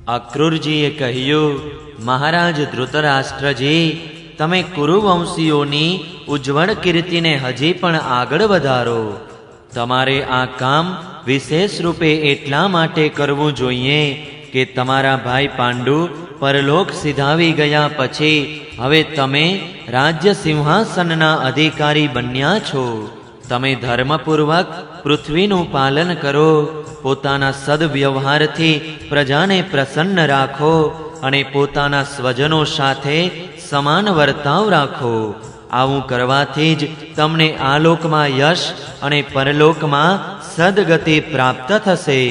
અક્રૂરજીએ કહ્યું, મહારાજ ધૃતરાષ્ટ્રજી, તમે કુરુવંશીઓની ઉજ્જવળ કીર્તિને હજી પણ આગળ વધારો. તમારે આ કામ વિશેષ રૂપે એટલા માટે કરવું જોઈએ કે તમારા ભાઈ પાંડુ પરલોક સિધાવી ગયા પછી હવે તમે રાજ્ય સિંહાસનના અધિકારી બન્યા છો. તમે ધર્મપૂર્વક પૃથ્વીનું પાલન કરો, પોતાના સદવ્યવહારથી પ્રજાને પ્રસન્ન રાખો અને પોતાના સ્વજનો સાથે સમાન વર્તાવ રાખો. આવું કરવાથી જ તમને આ લોકમાં યશ અને પરલોકમાં સદગતિ પ્રાપ્ત થશે.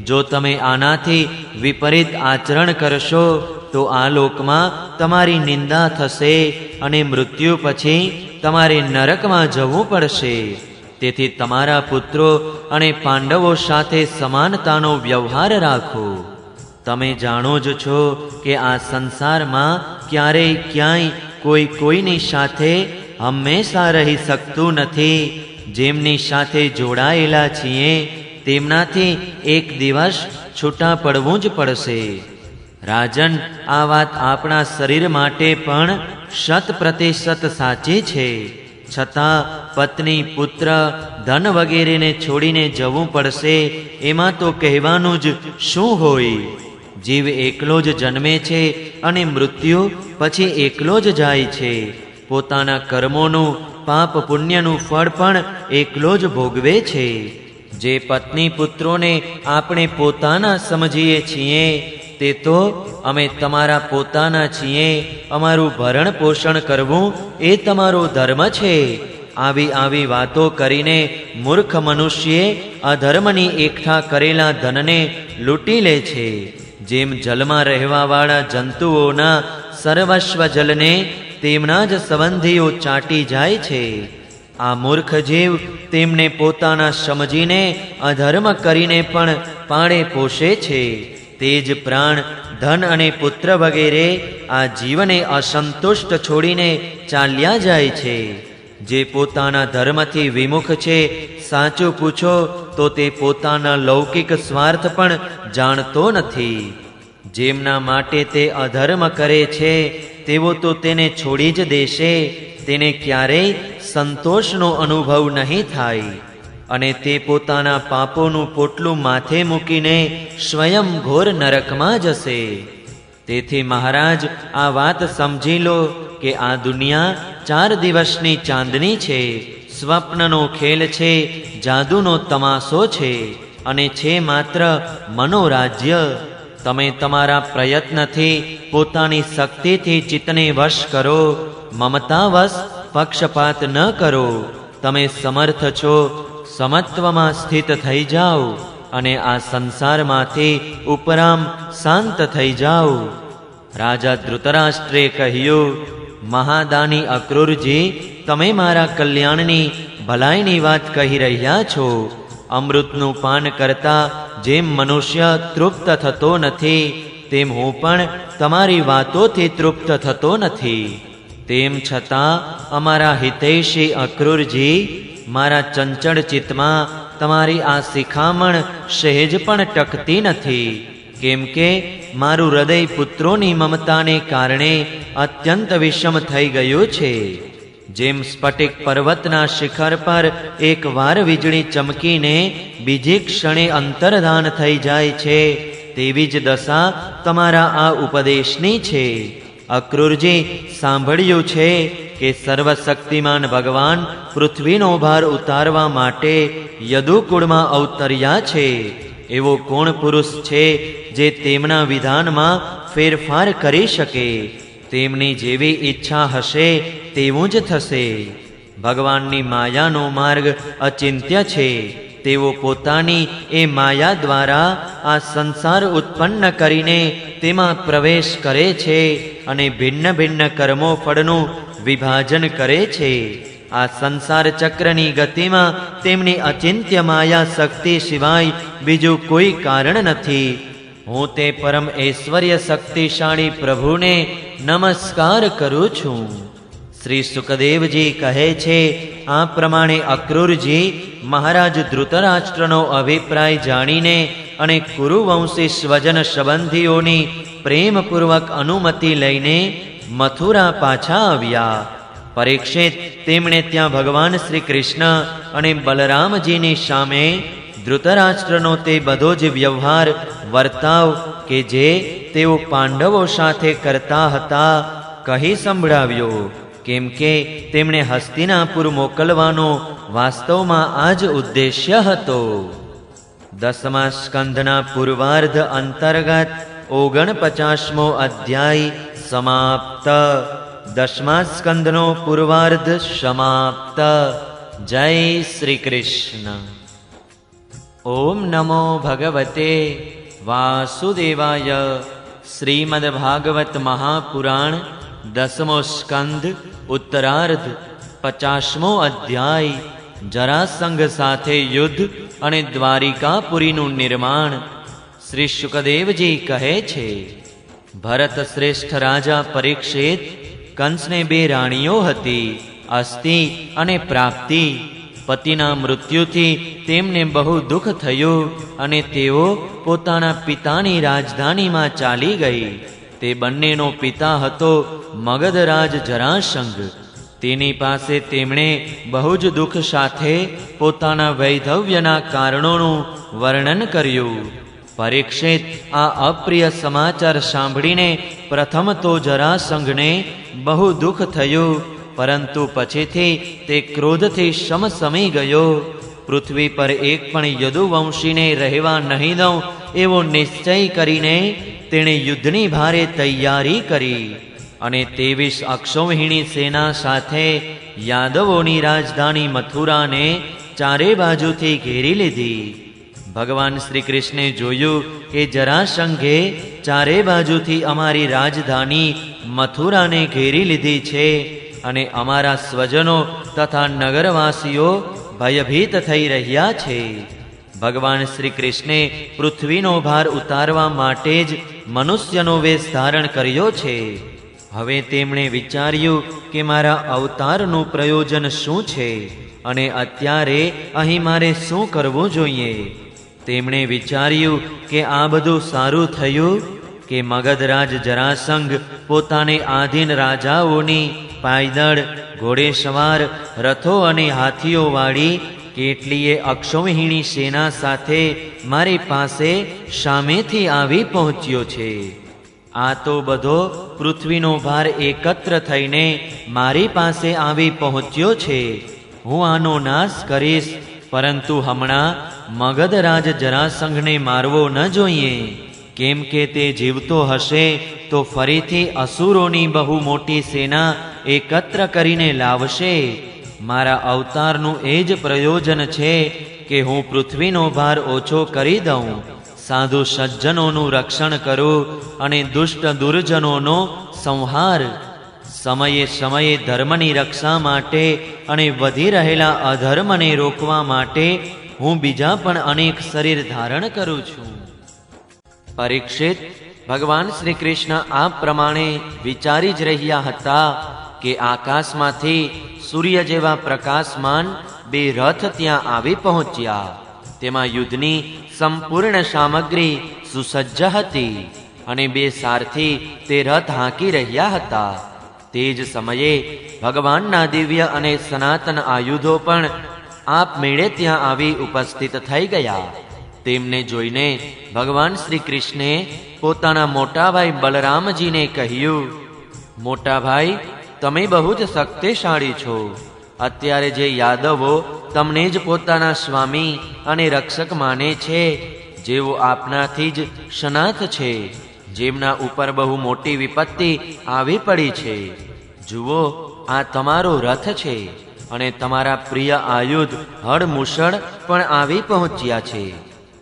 જો તમે આનાથી વિપરીત આચરણ કરશો તો આ લોકમાં તમારી નિંદા થશે અને મૃત્યુ પછી તમારે નરકમાં જવું પડશે. તેથી તમારા પુત્રો અને પાંડવો સાથે સમાનતાનો વ્યવહાર રાખો. તમે જાણો જ છો કે આ સંસારમાં ક્યારેય ક્યાંય કોઈ કોઈની સાથે હંમેશા રહી શકતું નથી. જેમની સાથે જોડાયેલા છીએ તેમનાથી એક દિવસ છૂટા પડવું જ પડશે. રાજન, આ વાત આપણા શરીર માટે પણ 100% સાચી છે. છતાં પત્ની, પુત્ર, ધન વગેરેને છોડીને જવું પડશે એમાં તો કહેવાનું જ શું હોય. જીવ એકલો જ જન્મે છે અને મૃત્યુ પછી એકલો જ જાય છે. પોતાના કર્મોનું પાપ પુણ્યનું ફળ પણ એકલો જ ભોગવે છે. જે પત્ની પુત્રોને આપણે પોતાના સમજીએ છીએ તે તો અમે તમારા પોતાના છીએ. અમારું ભરણ પોષણ કરવું એ તમારો ધર્મ છે. આવી વાતો કરીને મૂર્ખ મનુષ્યે અધર્મની એકઠા કરેલા ધનને લૂંટી લે છે. જેમ જલમાં રહેવાવાળા જંતુઓના સર્વસ્વ જલને તેમના જ સંબંધીઓ ચાટી જાય છે. આ મૂર્ખ જીવ તેમને પોતાના સમજીને અધર્મ કરીને પણ પાળે પોષે છે. તે જ પ્રાણ, ધન અને પુત્ર વગેરે આ જીવને અસંતુષ્ટ છોડીને ચાલ્યા જાય છે. જે પોતાના ધર્મથી વિમુખ છે, સાચું પૂછો તો તે પોતાના લૌકિક સ્વાર્થ પણ જાણતો નથી. જેમના માટે તે અધર્મ કરે છે તેઓ તો તેને છોડી જ દેશે. તેને ક્યારેય સંતોષનો અનુભવ નહીં થાય અને તે પોતાના પાપોનું પોટલું માથે મૂકીને સ્વયં ઘોર નરકમાં જશે. તેથી મહારાજ, આ વાત સમજી લો કે આ દુનિયા 4 દિવસની ચાંદની છે, સ્વપ્નનો ખેલ છે, જાદુનો તમાશો છે અને છે માત્ર મનોરાજ્ય. તમે તમારા પ્રયત્નથી પોતાની શક્તિથી ચિત્તને વશ કરો. મમતાવશ પક્ષપાત ન કરો. તમે સમર્થ છો, સમત્વમાં સ્થિત થઈ જાઓ અને આ સંસારમાંથી ઉપરામ શાંત થઈ જાઓ. રાજા ધૃતરાષ્ટ્રે કહ્યું, મહાદાની અક્રૂરજી, તમે મારા કલ્યાણની ભલાઈની વાત કહી રહ્યા છો. અમૃતનું પાન કરતા જેમ મનુષ્ય તૃપ્ત થતો નથી, તેમ હું પણ તમારી વાતોથી તૃપ્ત થતો નથી. તેમ છતાં અમારા હિતૈષી અક્રૂરજી, મારા ચંચળ ચિત્તમાં તમારી આ શિખામણ સહેજ પણ ટકતી નથી. કેમ કે મારું હૃદય પુત્રોની મમતાને કારણે અત્યંત વિષમ થઈ ગયું છે. જેમ સ્ફટિક પર્વતના શિખર પર એક વાર વીજળી ચમકીને બીજી ક્ષણે અંતર્ધાન થઈ જાય છે, તેવી જ દશા તમારા આ ઉપદેશની છે. અક્રૂરજી, સાંભળ્યું છે કે સર્વશક્તિમાન ભગવાન પૃથ્વીનો ભાર ઉતારવા માટે યદુકુળમાં અવતર્યા છે. એવો કોણ પુરુષ છે જે તેમના વિધાનમાં ફેરફાર કરી શકે? તેમની જેવી ઈચ્છા હશે તેવું જ થશે. ભગવાનની માયાનો માર્ગ અચિંત્ય છે. તેઓ પોતાની એ માયા દ્વારા આ સંસાર ઉત્પન્ન કરીને તેમાં પ્રવેશ કરે છે અને ભિન્ન ભિન્ન કર્મો ફળનું વિભાજન કરે છે. આ સંસાર ચક્રની ગતિમાં તેમની અચિંત્ય માયા શક્તિ સિવાય બીજું કોઈ કારણ નથી. હું તે પરમ ઐશ્વર્ય શક્તિશાળી પ્રભુને નમસ્કાર કરું છું. શ્રી સુખદેવજી કહે છે, આ પ્રમાણે અક્રૂરજી મહારાજ ધૃતરાષ્ટ્રનો અભિપ્રાય જાણીને અને કુરુવંશી સ્વજન સંબંધીઓની પ્રેમપૂર્વક અનુમતિ લઈને મથુરા પાછા આવ્યા. પરીક્ષિત તેમણે ત્યાં ભગવાન શ્રી કૃષ્ણ અને બલરામજીની સામે ધૃતરાષ્ટ્રનો તે બધો જ વ્યવહાર વર્તાવ કે જે તેઓ પાંડવો સાથે કરતા હતા કહી સંભળાવ્યો. કેમ કે તેમણે હસ્તિનાપુર મોકલવાનો વાસ્તવમાં આ જ ઉદ્દેશ્ય હતો. 10મા સ્કંધના પૂર્વાર્ધ અંતર્ગત 49મો અધ્યાય સમાપ્ત. 10મા સ્કંધનો પૂર્વાર્ધ સમાપ્ત. જય શ્રી કૃષ્ણ. ઓમ નમો ભગવતે વાસુદેવાય. શ્રીમદ્ભાગવત મહાપુરાણ 10મો સ્કંધ ઉત્તરાર્ધ 50મો અધ્યાય. જરાસંઘ સાથે યુદ્ધ અને દ્વારિકાપુરીનું નિર્માણ. શ્રી શુકદેવજી કહે છે, ભરત શ્રેષ્ઠ રાજા પરીક્ષિત કંસને 2 રાણીઓ હતી, અસ્તિ અને પ્રાપ્તિ. પતિના મૃત્યુથી તેમને બહુ દુઃખ થયું અને તેઓ પોતાના પિતાની રાજધાનીમાં ચાલી ગઈ. તે બંનેનો પિતા હતો મગધરાજ જરાસંઘ. તેની પાસે તેમણે બહુ જ દુઃખ સાથે પોતાના વૈધવ્યના કારણોનું વર્ણન કર્યું. પરીક્ષિત આ અપ્રિય સમાચાર સાંભળીને પ્રથમ તો જરાસંઘને બહુ દુઃખ થયું, પરંતુ પછીથી તે ક્રોધથી સમસમી ગયો. પૃથ્વી પર એક પણ યદુવંશીને રહેવા નહીં દઉં એવો નિશ્ચય કરીને તેણે યુદ્ધની ભારે તૈયારી કરી અને 23 અક્ષૌહિણી સેના સાથે યાદવોની રાજધાની મથુરાને ચારે બાજુથી ઘેરી લીધી. ભગવાન શ્રી કૃષ્ણે જોયું કે જરાસંઘે ચારે બાજુથી અમારી રાજધાની મથુરાને ઘેરી લીધી છે અને અમારા સ્વજનો તથા નગરવાસીઓ ભયભીત થઈ રહ્યા છે. ભગવાન શ્રી કૃષ્ણે પૃથ્વીનો ભાર ઉતારવા માટે જ મનુષ્યનો વેશ ધારણ કર્યો છે. હવે તેમણે વિચાર્યું કે મારા અવતારનું પ્રયોજન શું છે અને અત્યારે અહીં મારે શું કરવું જોઈએ. તેમણે વિચાર્યું કે આ બધું સારું થયું કે મગધરાજ જરાસંઘ પોતાને આધીન રાજાઓની પાયદળ, ઘોડેસવાર, રથો અને હાથીઓવાળી કેટલીય અક્ષૌહિણી સેના સાથે મારી પાસે સામેથી આવી પહોંચ્યો છે. આ તો બધો પૃથ્વીનો ભાર એકત્ર થઈને મારી પાસે આવી પહોંચ્યો છે. હું આનો નાશ કરીશ, પરંતુ હમણાં મગધરાજ જરાસંઘને મારવો ન જોઈએ, કેમ કે તે જીવતો હશે તો ફરીથી અસુરોની બહુ મોટી સેના એકત્ર કરીને લાવશે. મારા અવતારનું એ જ પ્રયોજન છે કે હું પૃથ્વીનો ભાર ઓછો કરી દઉં, સાધુ સજ્જનોનું રક્ષણ કરું અને દુષ્ટ દુર્જનોનો સંહાર. સમયે સમયે ધર્મની રક્ષા માટે અને વધી રહેલા અધર્મને રોકવા માટે હું બીજા પણ અનેક શરીર ધારણ કરું છું. પરીક્ષિત, ભગવાન શ્રી કૃષ્ણ આ પ્રમાણે વિચારી જ રહ્યા હતા કે આકાશમાંથી સૂર્ય જેવા પ્રકાશમાન 2 રથ ત્યાં આવી પહોંચ્યા. તેમાં યુદ્ધની સંપૂર્ણ સામગ્રી સુસજ્જ હતી અને 2 સારથી તે રથ હાંકી રહ્યા હતા. તે જ સમયે ભગવાનના દિવ્ય અને સનાતન આયુધો પણ આપમેળે ત્યાં આવી ઉપસ્થિત થઈ ગયા. તેમને જોઈને ભગવાન શ્રી કૃષ્ણે પોતાના મોટા ભાઈ બલરામજીને કહ્યું, મોટા ભાઈ, તમે બહુ જ શક્તિશાળી છો. અત્યારે જે યાદવો તમને જ પોતાના સ્વામી અને રક્ષક માને છે, જેઓ આપનાથી જ સનાથ છે, જેમના ઉપર બહુ મોટી વિપત્તિ આવી પડી છે, જુઓ આ તમારો રથ છે અને તમારા પ્રિય આયુધ હળમુસળ પણ આવી પહોંચ્યા છે.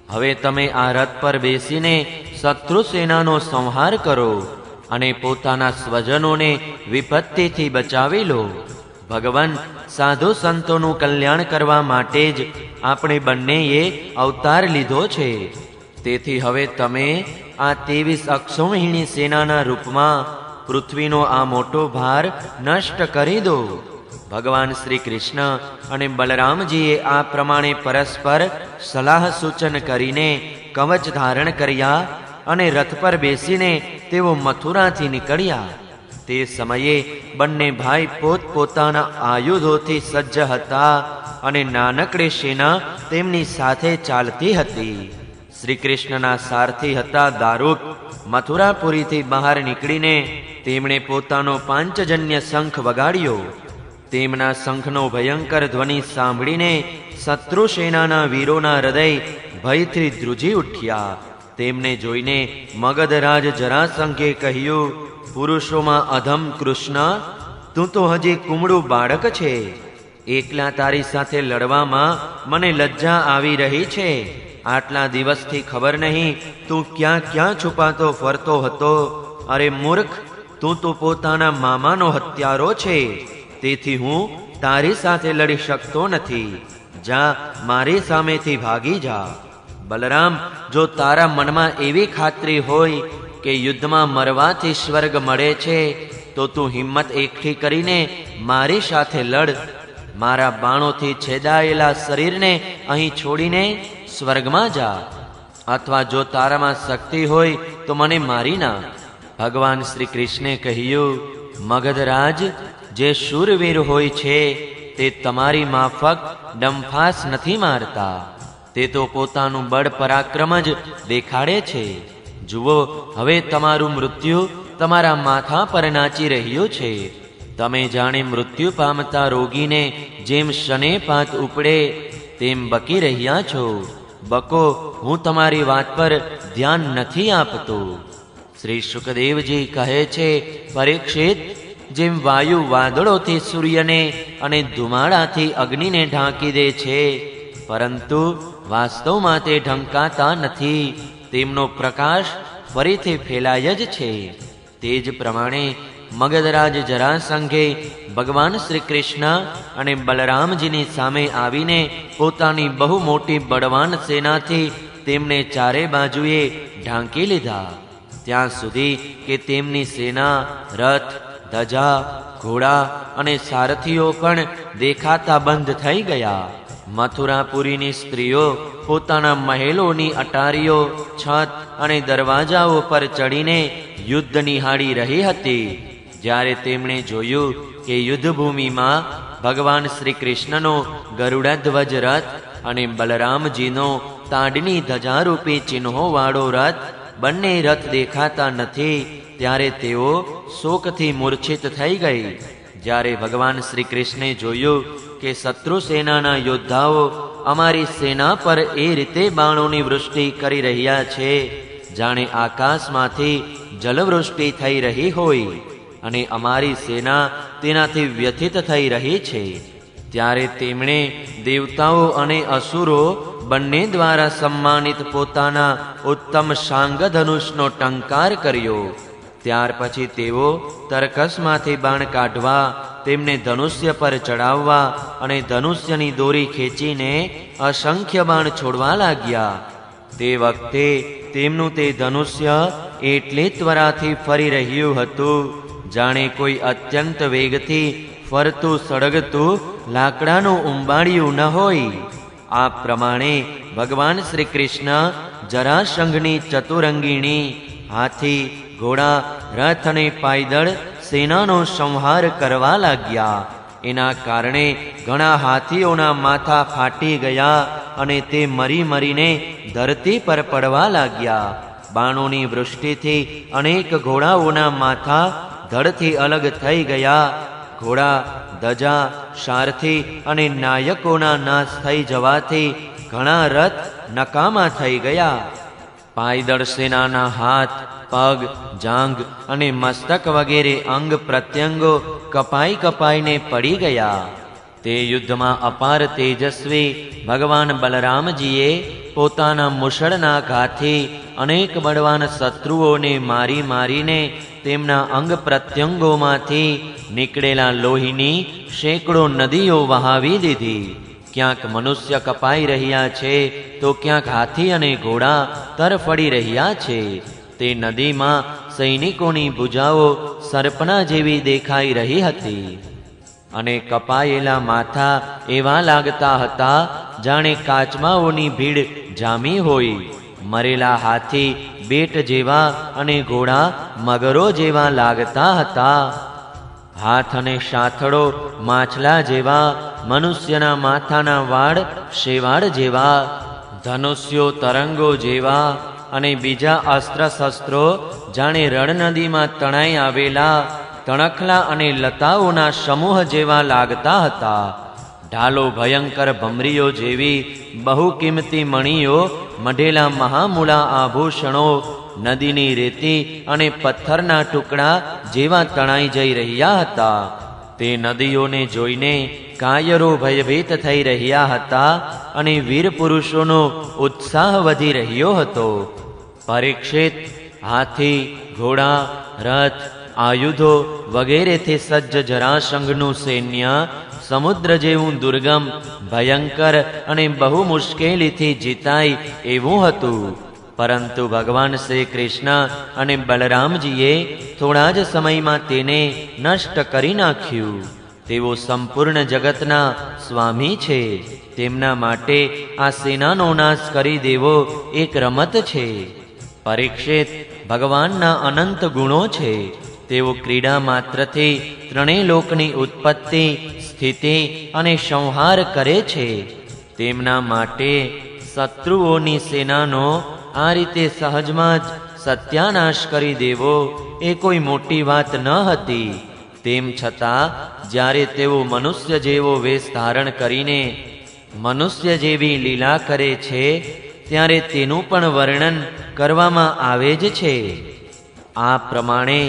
હવે તમે આ રથ પર બેસીને શત્રુ સેનાનો સંહાર કરો અને પોતાના સ્વજનોને વિપત્તિથી બચાવી લો. ભગવાન સાધુ સંતોનું કલ્યાણ કરવા માટે જ આપણે બંનેએ અવતાર લીધો છે. તેથી હવે તમે આ 23 અક્ષૌહિણી સેનાના રૂપમાં પૃથ્વીનો આ મોટો ભાર નષ્ટ કરી દો. ભગવાન શ્રી કૃષ્ણ અને બલરામજીએ આ પ્રમાણે પરસ્પર સલાહ સૂચન કરીને કવચ ધારણ કર્યા અને રથ પર બેસીને તેઓ મથુરાથી નીકળ્યા. તે સમયે બંને ભાઈ પોતપોતાના આયુધોથી સજ્જ હતા અને નાનકડી સેના તેમની સાથે ચાલતી હતી. શ્રી કૃષ્ણના સારથી હતા દારૂક. મથુરાપુરીથી બહાર નીકળીને તેમણે પોતાનો પાંચજન્ય શંખ વગાડ્યો. તેમના શંખનો ભયંકર ધ્વનિ સાંભળીને શત્રુ સેનાના વીરોના હૃદય ભયથી ધ્રુજી ઉઠ્યા. તેમને જોઈને મગધરાજ જરાસંઘે કહ્યું, પુરુષોમાં અધમ કૃષ્ણ, તું તો હજી કુમળું બાળક છે. એકલા તારી સાથે લડવામાં મને લજ્જા આવી રહી છે. આટલા દિવસથી ખબર નહીં તું ક્યાં ક્યાં છુપાતો ફરતો હતો. અરે મૂર્ખ, તું તો પોતાના મામાનો હત્યારો છે. તેથી હું તારી સાથે લડી શકતો નથી. જા, મારી સામેથી ભાગી જા. બલરામ, જો તારા મનમાં એવી ખાતરી હોય કે યુદ્ધમાં મરવાથી સ્વર્ગ મળે છે, તો તું હિંમત એકઠી કરીને મારી સાથે લડ. મારા બાણોથી છેદાયેલા શરીરને અહીં છોડીને સ્વર્ગમાં જા. અથવા જો તારામાં શક્તિ હોય તો મને મારી નાખ. ભગવાન શ્રી કૃષ્ણે કહ્યું, મગધરાજ, જે શૂરવીર હોય છે તે તમારી માફક ડંફાસ નથી મારતા. તે તો પોતાનું બળ પરાક્રમ જ દેખાડે છે. જુઓ, હવે તમારું મૃત્યુ તમારા માથા પર નાચી રહ્યું છે. તમે જાણે મૃત્યુ પામતા રોગીને જેમ શનેપાત ઉપડે તેમ બકી રહ્યા છો. બકો, હું તમારી વાત પર ધ્યાન નથી આપતો. શ્રી શુકદેવજી કહે છે, પરીક્ષિત, જેમ વાયુ વાદળોથી સૂર્યને અને ધુમાડાથી અગ્નિને ઢાંકી દે છે, પરંતુ વાસ્તવમાં તે ઢંકાતા નથી, તેમનો પ્રકાશ ફરીથી ફેલાય જ છે. તે જ પ્રમાણે મગધરાજ જરાસંઘે ભગવાન શ્રી કૃષ્ણ અને બલરામજીની સામે આવીને પોતાની બહુ મોટી બળવાન સેનાથી તેમને ચારે બાજુએ ઢાંકી લીધા, ત્યાં સુધી કે તેમની સેના, રથ, ધજા, ઘોડા અને સારથીઓ પણ દેખાતા બંધ થઈ ગયા. મથુરાપુરીની સ્ત્રીઓ પોતાના મહેલોની અટારીઓ, છત અને દરવાજાઓ પર ચડીને યુદ્ધ નિહાળી રહી હતી. જ્યારે તેમણે જોયું કે યુદ્ધભૂમિમાં ભગવાન શ્રી કૃષ્ણનો ગરુડધ્વજ રથ અને બલરામજીનો તાડની ધજારૂપી ચિહ્નોવાળો રથ બંને રથ દેખાતા નથી, ત્યારે તેઓ શોકથી મૂર્છિત થઈ ગઈ. જ્યારે ભગવાન શ્રી કૃષ્ણે જોયું કે શત્રુ સેનાના યોદ્ધાઓ અમારી સેના પર એ રીતે બાણોની વૃષ્ટિ કરી રહ્યા છે જાણે આકાશમાંથી જલવૃષ્ટિ થઈ રહી હોય, અને અમારી સેના તેનાથી વ્યથિત થઈ રહી છે, ત્યારે તેમણે દેવતાઓ અને અસુરો બંને દ્વારા સન્માનિત પોતાના ઉત્તમ શાંગધનુષનો ટંકાર કર્યો. ત્યાર પછી તેઓ તરકસમાંથી બાણ કાઢવા, તેમને ધનુષ્ય પર ચડાવવા અને ધનુષ્યની દોરી ખેંચીને અસંખ્ય બાણ છોડવા લાગ્યા. તે વખતે તેમનું તે ધનુષ્ય એટલી ત્વરાથી ફરી રહ્યું હતું જાણે કોઈ અત્યંત વેગથી ફરતું સળગતું લાકડાનું ઉંબાડિયું ન હોય. આ પ્રમાણે ભગવાન શ્રી કૃષ્ણ જરાસંઘની ચતુરંગીણી, હાથી, ઘોડા, રથ અને પાયદળ સેનાનો સંહાર કરવા લાગ્યા. એના કારણે ઘણા હાથીઓના માથા ફાટી ગયા અને તે મરી મરીને ધરતી પર પડવા લાગ્યા. બાણોની વૃષ્ટિથી અનેક ઘોડાઓના માથા ધડથી અલગ થઈ ગયા. ઘોડા, ધજા, સારથી અને નાયકોના નાશ થઈ જવાથી ઘણા રથ નકામા થઈ ગયા. પાયદળ સેનાના હાથ, પગ, જાંઘ અને મસ્તક વગેરે અંગ પ્રત્યંગો કપાઈ કપાઈને પડી ગયા. તે યુદ્ધમાં અપાર તેજસ્વી ભગવાન બલરામજીએ પોતાના મુશળના ઘાથી અનેક બળવાન શત્રુઓને મારી મારીને તેમના અંગ પ્રત્યંગોમાંથી નીકળેલા લોહીની સેંકડો નદીઓ વહાવી દીધી. ક્યાંક મનુષ્ય કપાઈ રહ્યા છે તો ક્યાંક હાથી અને ઘોડા તરફડી રહ્યા છે. તે નદીમાં સૈનિકોની ભુજાઓ સર્પના જેવી દેખાઈ રહી હતી, અને કપાયેલા માથા એવા લાગતા હતા જાણે કાચબાઓની ભીડ જામી હોય. મરેલા હાથી બેટ જેવા અને ઘોડા મગરો જેવા લાગતા હતા. હાથ અને શાથડો માછલા જેવા, મનુષ્યના માથાના વાળ શેવાળ જેવા, ધનુષ્યો તરંગો જેવા અને બીજા અસ્ત્ર શસ્ત્રો જાણે રણ નદીમાં તણાઈ આવેલા તણખલા અને લતાઓના સમૂહ જેવા લાગતા હતા. ઢાલો ભયંકર ભમરીઓ જેવી, બહુ કિંમતી મણીઓ મઢેલા મહામૂળા આભૂષણો નદીની રેતી અને પથ્થરના ટુકડા જેવા તણાઈ જઈ રહ્યા હતા. તે નદીઓને જોઈને કાયરો ભયભીત થઈ રહ્યા હતા અને વીર પુરુષોનો ઉત્સાહ વધી રહ્યો હતો. પરીક્ષિત હાથી, ઘોડા, રથ, આયુધો વગેરેથી સજ્જ જરાસંઘનું સૈન્ય સમુદ્ર જેવું દુર્ગમ, ભયંકર અને બહુ મુશ્કેલીથી જીતાય એવું હતું. પરંતુ ભગવાન શ્રી કૃષ્ણ અને બલરામજીએ થોડા જ સમયમાં તેને નષ્ટ કરી નાખ્યું. તેઓ સંપૂર્ણ જગતના સ્વામી છે. તેમના માટે આ સેનાનો નાશ કરી દેવો એક રમત છે. પરીક્ષિત, ભગવાનના અનંત ગુણો છે. તેઓ ક્રીડા માત્રથી ત્રણેય લોકની ઉત્પત્તિ, સ્થિતિ અને સંહાર કરે છે. તેમના માટે શત્રુઓની સેનાનો આ રીતે સહજમાં જ સત્યાનાશ કરી દેવો એ કોઈ મોટી વાત ન હતી. તેમ છતાં જ્યારે તેઓ મનુષ્ય જેવો વેશ ધારણ કરીને મનુષ્ય જેવી લીલા કરે છે, ત્યારે તેનું પણ વર્ણન કરવામાં આવે જ છે. આ પ્રમાણે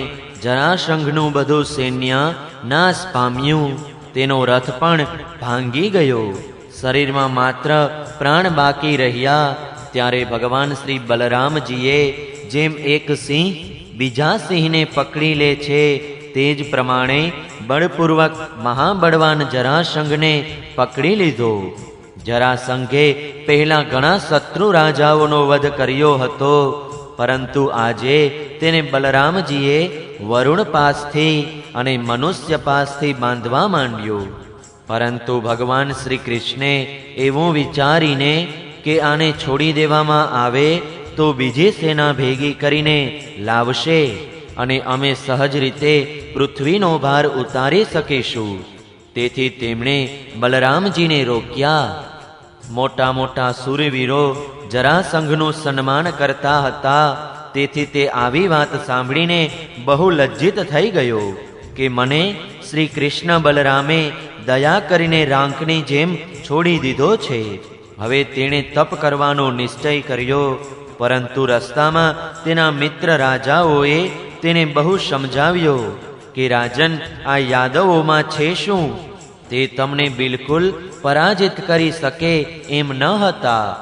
જરાસંઘનું બધું સૈન્ય નાશ પામ્યું. તેનો રથ પણ ભાંગી ગયો. શરીરમાં માત્ર પ્રાણ બાકી રહ્યા. ત્યારે ભગવાન શ્રી બલરામજીએ જેમ એક સિંહ બીજા સિંહને પકડી લે છે, તે જ પ્રમાણે બળપૂર્વક મહાબળવાન જરાસંઘને પકડી લીધો. જરાસંઘે પહેલા ઘણા શત્રુ રાજાઓનો વધ કર્યો હતો, પરંતુ આજે તેને બલરામજીએ વરુણ પાસથી અને મનુષ્ય પાસથી બાંધવા માંડ્યો. પરંતુ ભગવાન શ્રી કૃષ્ણે એવું વિચારીને કે આને છોડી દેવામાં આવે તો બીજી સેના ભેગી કરીને લાવશે અને અમે સહજ રીતે પૃથ્વીનો ભાર ઉતારી શકીશું. તેથી તેમણે બલરામજીને રોક્યા. મોટા મોટા શૂરવીરો જરાસંઘનું સન્માન કરતા હતા. તેથી તે આવી વાત સાંભળીને બહુ લજ્જિત થઈ ગયો કે મને શ્રી કૃષ્ણ બલરામે દયા કરીને રાંકની જેમ છોડી દીધો છે. હવે તેણે તપ કરવાનો નિશ્ચય કર્યો. પરંતુ રસ્તામાં તેના મિત્ર રાજાઓએ તેને બહુ સમજાવ્યો કે રાજન, આ યાદવોમાં છે શું? તે તમને બિલકુલ પરાજિત કરી શકે એમ ન હતા.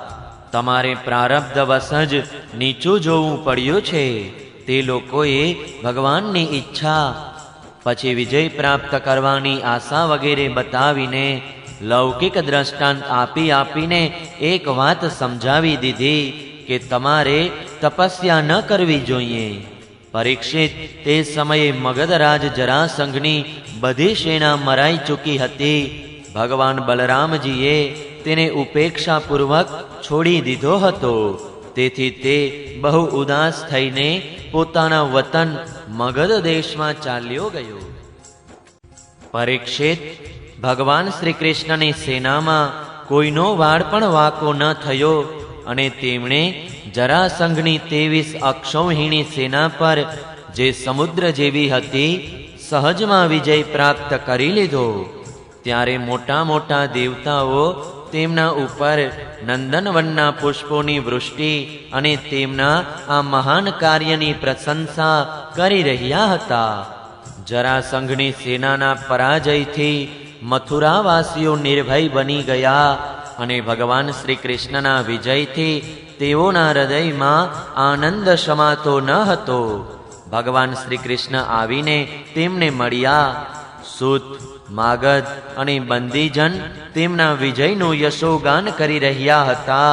તમારે પ્રારબ્ધવશ જ નીચું જોવું પડ્યું છે. તે લોકોએ ભગવાનની ઈચ્છા, પછી વિજય પ્રાપ્ત કરવાની આશા વગેરે બતાવીને લૌકિક દ્રષ્ટાંત આપીને એક વાત સમજાવી દીધી કે તમારે તપસ્યા ન કરવી જોઈએ. પરીક્ષિત, તે સમયે મગધરાજ જરાસંઘની બધી સેના મરાઈ ચૂકી હતી. ભગવાન બલરામજીએ તેને ઉપેક્ષાપૂર્વક છોડી દીધો હતો. તેથી તે બહુ ઉદાસ થઈને પોતાના વતન મગધ દેશમાં ચાલ્યો ગયો. પરીક્ષિત, ભગવાન શ્રી કૃષ્ણની સેનામાં કોઈનો વાળ પણ વાંકો ન થયો અને તેમણે જરાસંઘની 23 અક્ષૌહિણી સેના પર, જે સમુદ્ર જેવી હતી, સહજમાં વિજય પ્રાપ્ત કરી લીધો. ત્યારે મોટા મોટા દેવતાઓ તેમના ઉપર નંદનવનના પુષ્પોની વૃષ્ટિ અને તેમના આ મહાન કાર્યની પ્રશંસા કરી રહ્યા હતા. જરાસંઘની સેનાના પરાજયથી મથુરાવાસીઓ નિર્ભય બની ગયા અને ભગવાન શ્રી કૃષ્ણના વિજયથી તેઓના હૃદયમાં આનંદ સમાતો ન હતો. ભગવાન શ્રી કૃષ્ણ આવીને તેમને મળ્યા. સૂત, માગધ અને બંદીજન તેમના વિજયનું યશોગાન કરી રહ્યા હતા.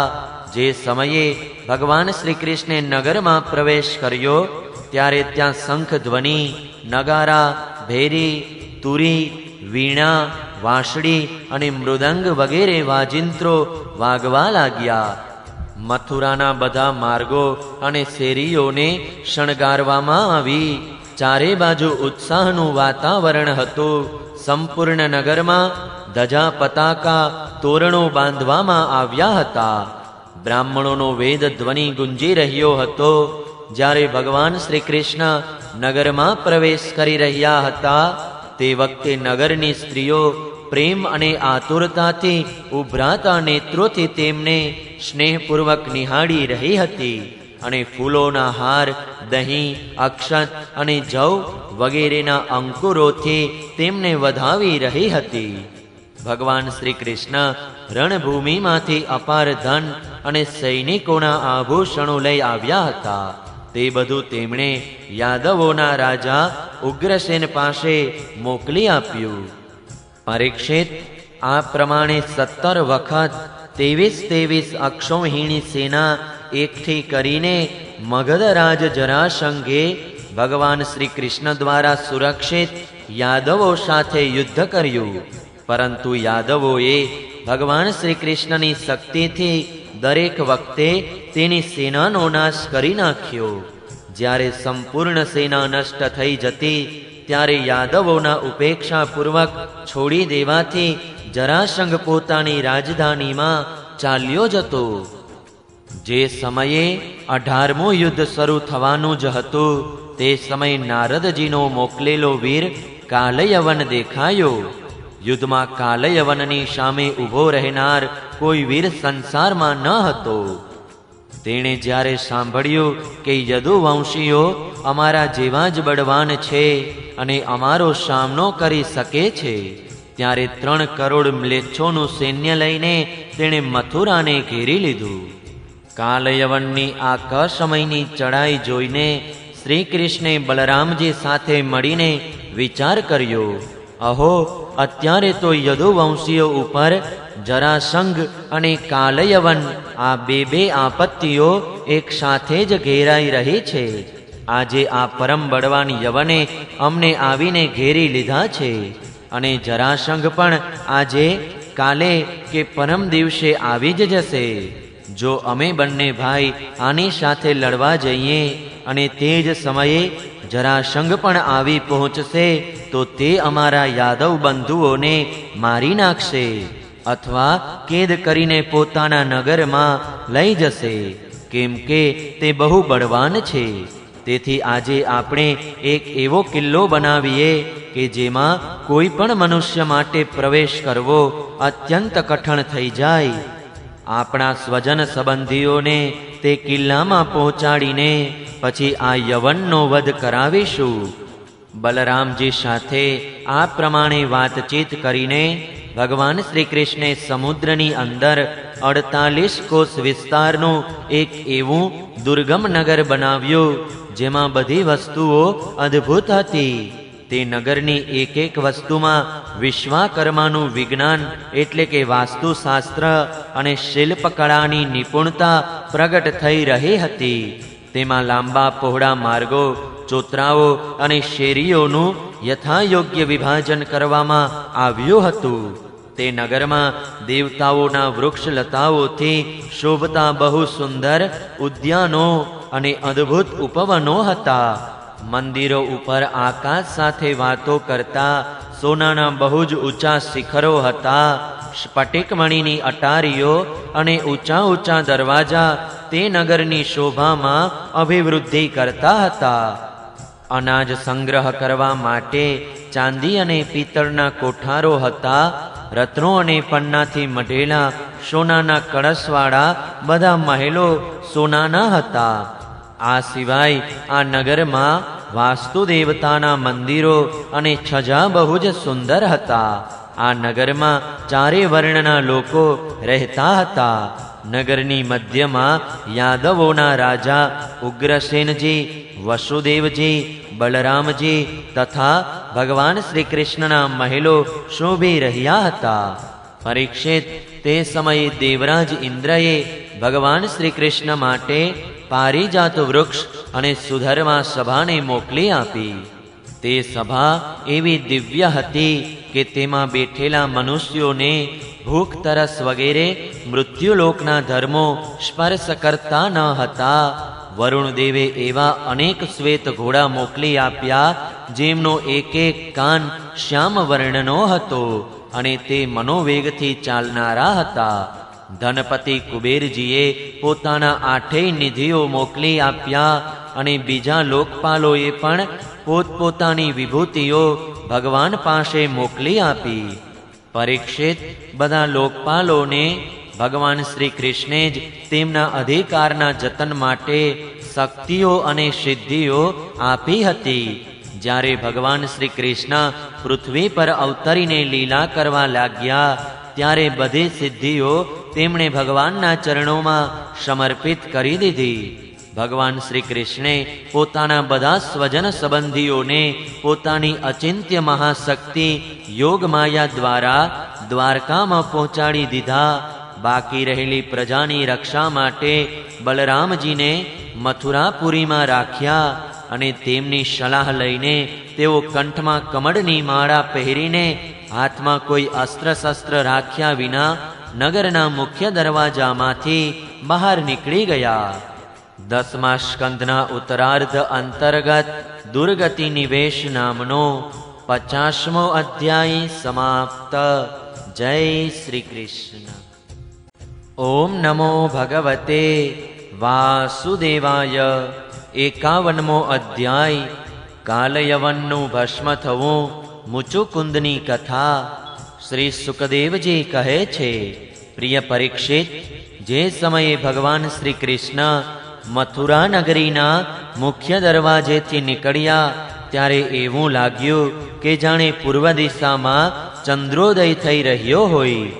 જે સમયે ભગવાન શ્રી કૃષ્ણે નગરમાં પ્રવેશ કર્યો, ત્યારે ત્યાં શંખ ધ્વનિ, નગારા, ભેરી, તુરી, વીણા, વાંસળી અને મૃદંગ વગેરે વાજિંત્રો વાગવા લાગ્યા. મથુરાના બધા માર્ગો અને શેરીઓને શણગારવામાં આવી. ચારે બાજુ ઉત્સાહનું વાતાવરણ હતું. સંપૂર્ણ નગરમાં ધજા પતાકા તોરણો બાંધવામાં આવ્યા હતા. બ્રાહ્મણોનો વેદ ધ્વનિ ગુંજી રહ્યો હતો. જ્યારે ભગવાન શ્રી કૃષ્ણ નગરમાં પ્રવેશ કરી રહ્યા હતા તે વખતે નગરની સ્ત્રીઓ પ્રેમ અને આતુરતાથી ઉભરાતા નેત્રોથી તેમને સ્નેહપૂર્વક નિહાળી રહી હતી અને ફૂલોના હાર, દહીં, અક્ષત અને જવ વગેરેના અંકુરોથી તેમને વધાવી રહી હતી. ભગવાન શ્રી કૃષ્ણ રણભૂમિમાંથી અપાર ધન અને સૈનિકોના આભૂષણો લઈ આવ્યા હતા. તે બધું તેમણે યાદવોના રાજા ઉગ્રસેન પાસે મોકલી આપ્યું. પરીક્ષિત, આ પ્રમાણે 17 વખત 23 અક્ષોહિણી સેના એકઠી કરીને મગધરાજ જરાસંઘે ભગવાન શ્રી કૃષ્ણ દ્વારા સુરક્ષિત યાદવો સાથે યુદ્ધ કર્યું. પરંતુ યાદવોએ ભગવાન શ્રી કૃષ્ણની શક્તિથી દરેક વખતે તેની સેનાનો નાશ કરી નાખ્યો. જ્યારે સંપૂર્ણ સેના નષ્ટ થઈ જતી ત્યારે યાદવોના ઉપેક્ષાપૂર્વક છોડી દેવાથી જરાસંઘ પોતાની રાજધાનીમાં ચાલ્યો જતો. જે સમયે 18મું યુદ્ધ શરૂ થવાનું જ હતું તે સમયે નારદજીનો મોકલેલો વીર કાલયવન દેખાયો. યુદ્ધમાં કાલયવનની સામે ઊભો રહેનાર કોઈ વીર સંસારમાં ન હતો. તેણે જ્યારે સાંભળ્યું કે યદુવંશીઓ અમારા જેવા જ બળવાન છે અને અમારો સામનો કરી શકે છે, ત્યારે 3 કરોડ મ્લેચ્છોનું સૈન્ય લઈને તેણે મથુરાને ઘેરી લીધું. કાલયવનની આ કસમયની ચડાઈ જોઈને શ્રી કૃષ્ણે બલરામજી સાથે મળીને વિચાર કર્યો, અહો, અત્યારે તો યદુવંશીઓ ઉપર જરાસંઘ અને કાલયવન આ બે આપત્તિઓ એક સાથે જ ઘેરાઈ રહી છે. આજે આ પરમ બળવાન યવને અમને આવીને ઘેરી લીધા છે અને જરાસંઘ પણ આજે, કાલે કે પરમ દિવસે આવી જ જશે. જો અમે બંને ભાઈ આની સાથે લડવા જઈએ અને તે જ સમયે જરાસંઘ પણ આવી પહોંચશે તો તે અમારા યાદવ બંધુઓને મારી નાખશે અથવા કેદ કરીને પોતાના નગરમાં લઈ જશે, કેમ કે તે બહુ બળવાન છે. તેથી આજે આપણે એક એવો કિલ્લો બનાવીએ કે જેમાં કોઈ પણ મનુષ્ય માટે પ્રવેશ કરવો અત્યંત કઠણ થઈ જાય. આપણા સ્વજન સંબંધીઓને તે કિલ્લામાં પહોંચાડીને પછી આ યવનનો વધ કરાવીશું. બલરામજી સાથે આ પ્રમાણે વાતચીત કરીને ભગવાન શ્રી કૃષ્ણે સમુદ્રની અંદર 48 કોસ વિસ્તારનું એક એવું દુર્ગમ નગર બનાવ્યું જેમાં બધી વસ્તુઓ અદ્ભુત હતી. તે નગરની એક વસ્તુમાં વિશ્વાકર્માનું વિજ્ઞાન એટલે કે વાસ્તુશાસ્ત્ર અને શિલ્પકળાની નિપુણતા પ્રગટ થઈ રહી હતી. તેમાં લાંબા પહોળા માર્ગો, ચોતરાઓ અને શેરીઓનું યથાયોગ્ય વિભાજન કરવામાં આવ્યું હતું. તે નગરમાં દેવતાઓના વૃક્ષલતાઓથી શોભતા બહુ સુંદર ઉદ્યાનો અને અદ્ભુત ઉપવનો હતા. મંદિરો ઉપર આકાશ સાથે વાતો કરતા સોનાના બહુ જ ઊંચા શિખરો હતા. સ્ફટિકમણીની અટારીઓ અને ઊંચા દરવાજા તે નગરની શોભામાં અભિવૃદ્ધિ કરતા હતા. અનાજ સંગ્રહ કરવા માટે ચાંદી અને પિત્તળના કોઠારો હતા. રત્નો અને પન્નાથી મઢેલા સોનાના કળશવાળા બધા મહેલો સોનાના હતા. આ સિવાય આ નગરમાં વાસ્તુ દેવતાના મંદિરો અને છજા બહુ જ સુંદર હતા. આ નગરમાં 4 વર્ણના લોકો રહેતા હતા. નગરની મધ્યમાં યાદવોના રાજા ઉગ્રસેનજી, વસુદેવજી, બલરામજી તથા ભગવાન શ્રી કૃષ્ણના મહેલો શોભી રહ્યા હતા. પરીક્ષિત, તે સમયે દેવરાજ ઇન્દ્રએ ભગવાન શ્રી કૃષ્ણ માટે પારિજાત વૃક્ષ અને સુધર્મા સભાને મોકલી આપી. તે સભા એવી દિવ્ય હતી કે તેમાં બેઠેલા મનુષ્યોને ભૂખ તરસ વગેરે મૃત્યુલોકના ધર્મો સ્પર્શ કરતા ન હતા. વરુણદેવે એવા અનેક શ્વેત ઘોડા મોકલી આપ્યા, જેમનો એક એક કાન શ્યામ વર્ણનો હતો અને તે મનોવેગથી ચાલનારા હતા. ધનપતિ કુબેરજીએ પોતાના 8 નિધિઓ મોકલી આપ્યા અને બીજા લોકપાલોએ પણ પોતપોતાની વિભૂતિઓ ભગવાન પાસે મોકલી આપી. પરીક્ષિત, બધા લોકપાલોને ભગવાન શ્રી કૃષ્ણે જ તેમના અધિકારના જતન માટે શક્તિઓ અને સિદ્ધિઓ આપી હતી. જ્યારે ભગવાન શ્રી કૃષ્ણ પૃથ્વી પર અવતરીને લીલા કરવા લાગ્યા, ત્યારે બધી સિદ્ધિઓ તેમણે ભગવાનના ચરણોમાં સમર્પિત કરી દીધી. ભગવાન શ્રી કૃષ્ણે પોતાના બધા સ્વજન સંબંધીઓને પોતાની અચિંત્ય મહાશક્તિ યોગમાયા દ્વારા દ્વારકામાં પહોંચાડી દીધા. બાકી રહેલી પ્રજાની રક્ષા માટે બલરામજીને મથુરાપુરીમાં રાખ્યા અને તેમની સલાહ લઈને તેઓ કંઠમાં કમળની માળા પહેરીને હાથમાં કોઈ અસ્ત્ર શસ્ત્ર રાખ્યા વિના નગરના મુખ્ય દરવાજામાંથી બહાર નીકળી ગયા. 10મા સ્કંદના ઉત્તરાર્ધ અંતર્ગત દુર્ગતિ નિવેશ નામનો 50મો અધ્યાય સમાપ્ત. જય શ્રી કૃષ્ણ. ઓમ નમો ભગવતે વાસુદેવાય. 51મો અધ્યાય કાલયવનનું ભસ્મ થવું, મુચુકુંદની કથા. શ્રી સુખદેવજી કહે છે, પ્રિય પરીક્ષિત, જે સમયે ભગવાન શ્રી કૃષ્ણ મથુરા નગરીના મુખ્ય દરવાજેથી નીકળ્યા, ત્યારે એવું લાગ્યું કે જાણે પૂર્વ દિશામાં ચંદ્રોદય થઈ રહ્યો હોય.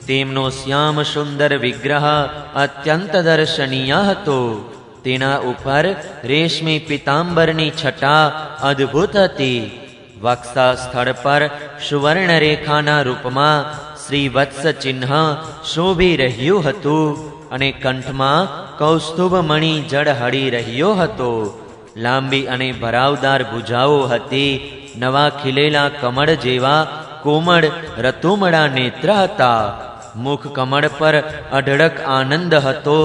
તેમનો શ્યામ સુંદર વિગ્રહ અત્યંત દર્શનીય હતો. તેના ઉપર રેશમી પીતાંબરની છટા અદ્ભુત હતી. વક્ષા સ્થળ પર સુવર્ણ રેખાના રૂપમાં શ્રીવત્સ ચિહ્ન શોભી રહ્યું હતું અને કંઠમાં કૌસ્તુભ મણિ ઝળહળી રહ્યો હતો. લાંબી અને ભરાવદાર ભુજાઓ હતી. નવા ખીલેલા કમળ જેવા કોમળ રતુમડા નેત્ર હતા. મુખ કમળ પર અઢળક આનંદ હતો.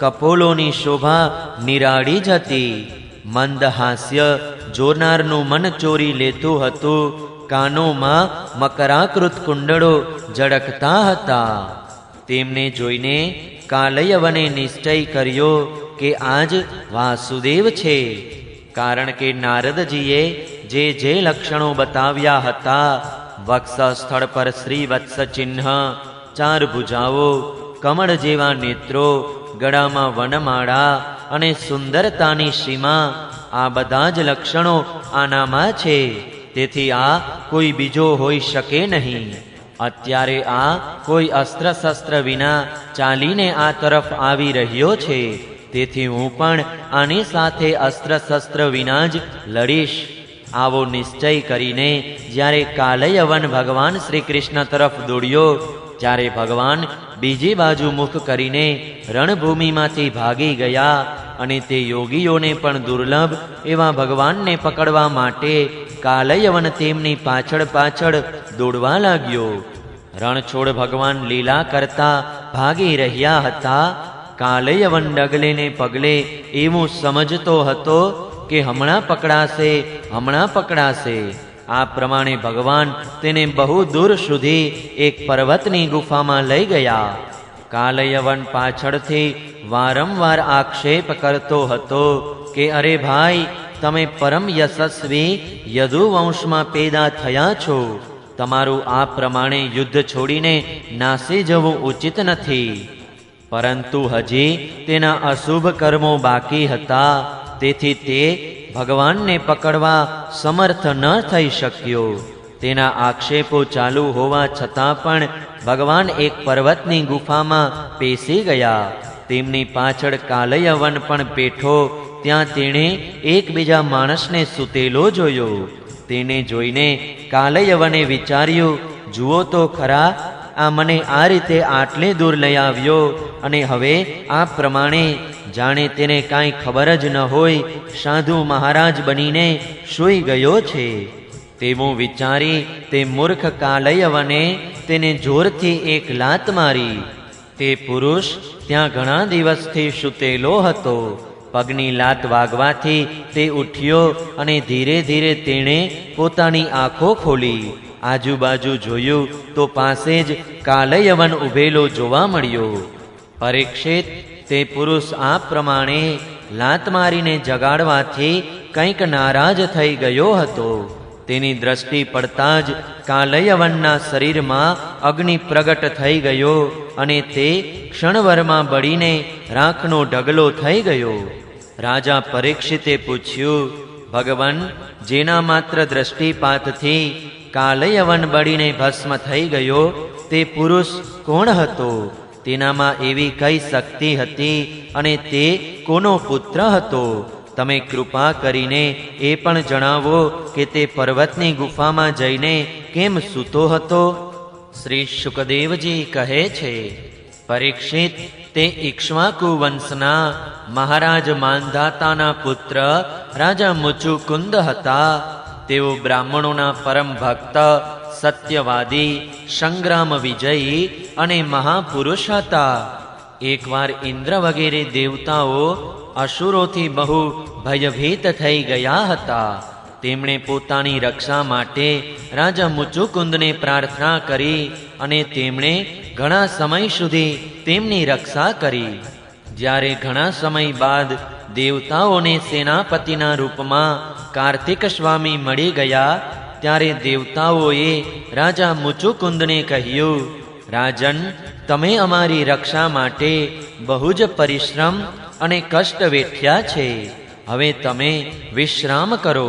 કપોલોની શોભા નિરાળી જ હતી. મંદ હાસ્ય જોનારનું મન ચોરી લેતું હતું. કાનોમાં મકરાકૃત કુંડળો ઝળકતા હતા. તેમને જોઈને કાલયવને નિશ્ચય કર્યો કે આજ વાસુદેવ છે. કારણ કે નારદજીએ જે લક્ષણો બતાવ્યા હતા, વક્ષ સ્થળ પર શ્રીવત્સ ચિહ્ન, 4 ભુજાઓ, કમળ જેવા નેત્રો, ગળામાં વનમાળા અને સુંદરતાની સીમા, આ બધા જ લક્ષણો આનામાં છે. તેથી આ કોઈ બીજો હોઈ શકે નહીં. અત્યારે આ કોઈ અસ્ત્ર શસ્ત્ર વિના ચાલીને આ તરફ આવી રહ્યો છે. તેથી હું પણ આની સાથે અસ્ત્ર શસ્ત્ર વિના જ લડીશ. આવો નિશ્ચય કરીને જ્યારે કાલયવન ભગવાન શ્રી કૃષ્ણ તરફ દોડ્યો, ત્યારે ભગવાન બીજી બાજુ મુખ કરીને રણભૂમિમાંથી ભાગી ગયા અને તે યોગીઓને પણ દુર્લભ એવા ભગવાનને પકડવા માટે કાલયવન તેમની પાછળ પાછળ દોડવા લાગ્યો. રણછોડ ભગવાન લીલા કરતા ભાગી રહ્યા હતા. કાલયવન ડગલે ને પગલે એવું સમજતો હતો કે હમણાં પકડાશે, હમણાં પકડાશે. આ પ્રમાણે ભગવાન તેને બહુ દૂર સુધી એક પર્વતની ગુફામાં લઈ ગયા. કાલયવન પાછળથી વારંવાર આક્ષેપ કરતો હતો કે અરે ભાઈ, તમે પરમ યશસ્વી યદુવંશમાં પેદા થયા છો. તમારું આ પ્રમાણે યુદ્ધ છોડીને નાસી જવું ઉચિત નથી. પરંતુ હજી તેના અશુભ કર્મો બાકી હતા. તેથી તે ભગવાનને પકડવા સમર્થ ન થઈ શક્યો. તેના આક્ષેપો ચાલુ હોવા છતાં પણ ભગવાન એક પર્વતની ગુફામાં પેસી ગયા. તેમની પાછળ કાલયવન પણ પેઠો. ત્યાં તેણે એક બીજા માણસને સૂતેલો જોયો. તેને જોઈને કાલયવને વિચાર્યું, જુઓ તો ખરા, આ મને આ રીતે આટલે દૂર લઈ આવ્યો અને હવે આ પ્રમાણે જાણે તેને કાંઈ ખબર જ ન હોય, સાધુ મહારાજ બનીને સૂઈ ગયો છે. તેવું વિચારી તે મૂર્ખ કાલયવને તેને જોરથી એક લાત મારી. તે પુરુષ ત્યાં ઘણા દિવસથી સૂતેલો હતો. પગની લાત વાગવાથી તે ઉઠ્યો અને ધીરે ધીરે તેણે પોતાની આંખો ખોલી. આજુબાજુ જોયું તો પાસે જ કાલયવન ઊભેલો જોવા મળ્યો. પરીક્ષિત, તે પુરુષ આ પ્રમાણે લાત મારીને જગાડવાથી કંઈક નારાજ થઈ ગયો હતો. તેની દ્રષ્ટિ પડતાં જ કાલયવનના શરીરમાં અગ્નિ પ્રગટ થઈ ગયો અને તે ક્ષણભરમાં બળીને રાખનો ઢગલો થઈ ગયો. રાજા પરીક્ષિતે પૂછ્યું, ભગવાન, જેના માત્ર દ્રષ્ટિપાતથી કાલયવન બળીને ભસ્મ થઈ ગયો, તે પુરુષ કોણ હતો? તેનામાં એવી કઈ શક્તિ હતી અને તે કોનો પુત્ર હતો? તમે કૃપા કરીને એ પણ જણાવો કે તે પર્વતની ગુફામાં જઈને કેમ સૂતો હતો? શ્રી શુકદેવજી કહે છે, પરીક્ષિત, તે ઇક્ષ્વાકુ વંશના મહારાજ માંધાતાના પુત્ર રાજા મુચુકુંદ હતા. તેઓ બ્રાહ્મણોના પરમ ભક્ત, સત્યવાદી, સંગ્રામ વિજયી અને મહાપુરુષ હતા. એકવાર ઇન્દ્ર વગેરે દેવતાઓ અસુરોથી બહુ ભયભીત થઈ ગયા હતા. તેમણે પોતાની રક્ષા માટે રાજા મુચુકુંદને પ્રાર્થના કરી અને તેમણે ઘણા સમય સુધી તેમની રક્ષા કરી. જ્યારે ઘણા સમય બાદ દેવતાઓને સેનાપતિના રૂપમાં કાર્તિક સ્વામી મળી ગયા, ત્યારે દેવતાઓએ રાજા મુચુકુંદને કહ્યું, રાજન, તમે અમારી રક્ષા માટે બહુ જ પરિશ્રમ અને કષ્ટ વેઠ્યા છે. હવે તમે વિશ્રામ કરો.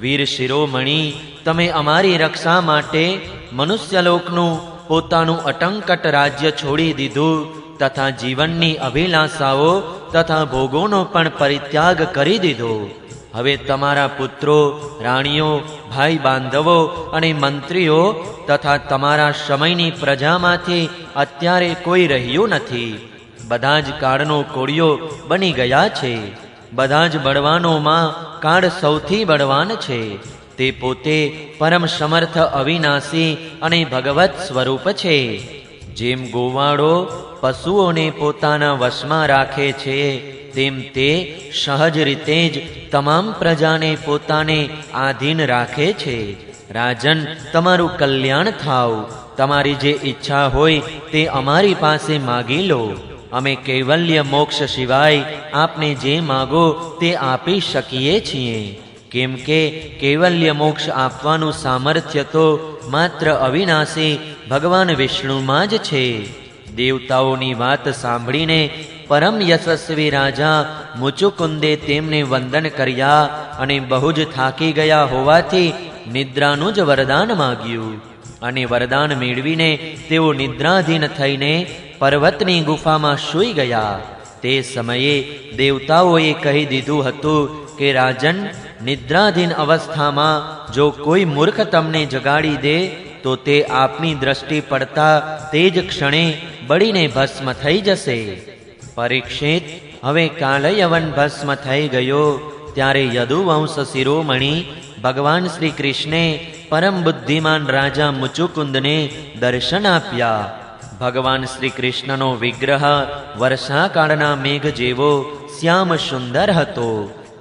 વીર શિરોમણી, તમે અમારી રક્ષા માટે મનુષ્યલોકનું પોતાનું અટંકટ રાજ્ય છોડી દીધું તથા જીવનની અભિલાષાઓ તથા ભોગોનો પણ પરિત્યાગ કરી દીધો. હવે તમારા પુત્રો, રાણીઓ, ભાઈ બાંધવો અને મંત્રીઓ તથા તમારા સમયની પ્રજામાંથી અત્યારે કોઈ રહ્યું નથી. બધા જ કાળનો કોળિયો બની ગયા છે. બધા જ બળવાનોમાં કાળ સૌથી બળવાન છે. તે પોતે પરમ સમર્થ, અવિનાશી અને ભગવત સ્વરૂપ છે. જેમ ગોવાળો પશુઓને પોતાના વશમાં રાખે છે, તેમ તે સહજ રીતે જ તમામ પ્રજાને પોતાને આધીન રાખે છે. રાજન, તમારું કલ્યાણ થાવ. તમારી જે ઈચ્છા હોય તે અમારી પાસે માગી લો. અમે કૈવલ્ય મોક્ષ સિવાય આપને જે માગો તે આપી શકીએ છીએ. કેમ કે કૈવલ્ય મોક્ષ આપવાનું સામર્થ્ય તો માત્ર અવિનાશી ભગવાન વિષ્ણુમાં જ છે. દેવતાઓની વાત સાંભળીને પરમ યશસ્વી રાજા મુચુકુંદે તેમને વંદન કર્યા અને બહુ જ થાકી ગયા હોવાથી નિદ્રાનું જ વરદાન માગ્યું. અને વરદાન મેળવીને તેઓ નિદ્રાધીન થઈને પર્વતની ગુફામાં સૂઈ ગયા. તે સમયે દેવતાઓએ કહી દીધું હતું કે રાજન, નિદ્રાધીન અવસ્થામાં જો કોઈ મૂર્ખ તમને જગાડી દે તો તે આપની દ્રષ્ટિ પડતા તે જ ક્ષણે બળીને ભસ્મ થઈ જશે. પરીક્ષિત, હવે કાલયવન ભસ્મ થઈ ગયો ત્યારે યદુવંશ શિરોમણી ભગવાન શ્રી કૃષ્ણે પરમ બુદ્ધિમાન રાજા મુચુકુંદને દર્શન આપ્યા. ભગવાન શ્રી કૃષ્ણનો વિગ્રહ વર્ષાકાળના મેઘ જેવો શ્યામ સુંદર હતો.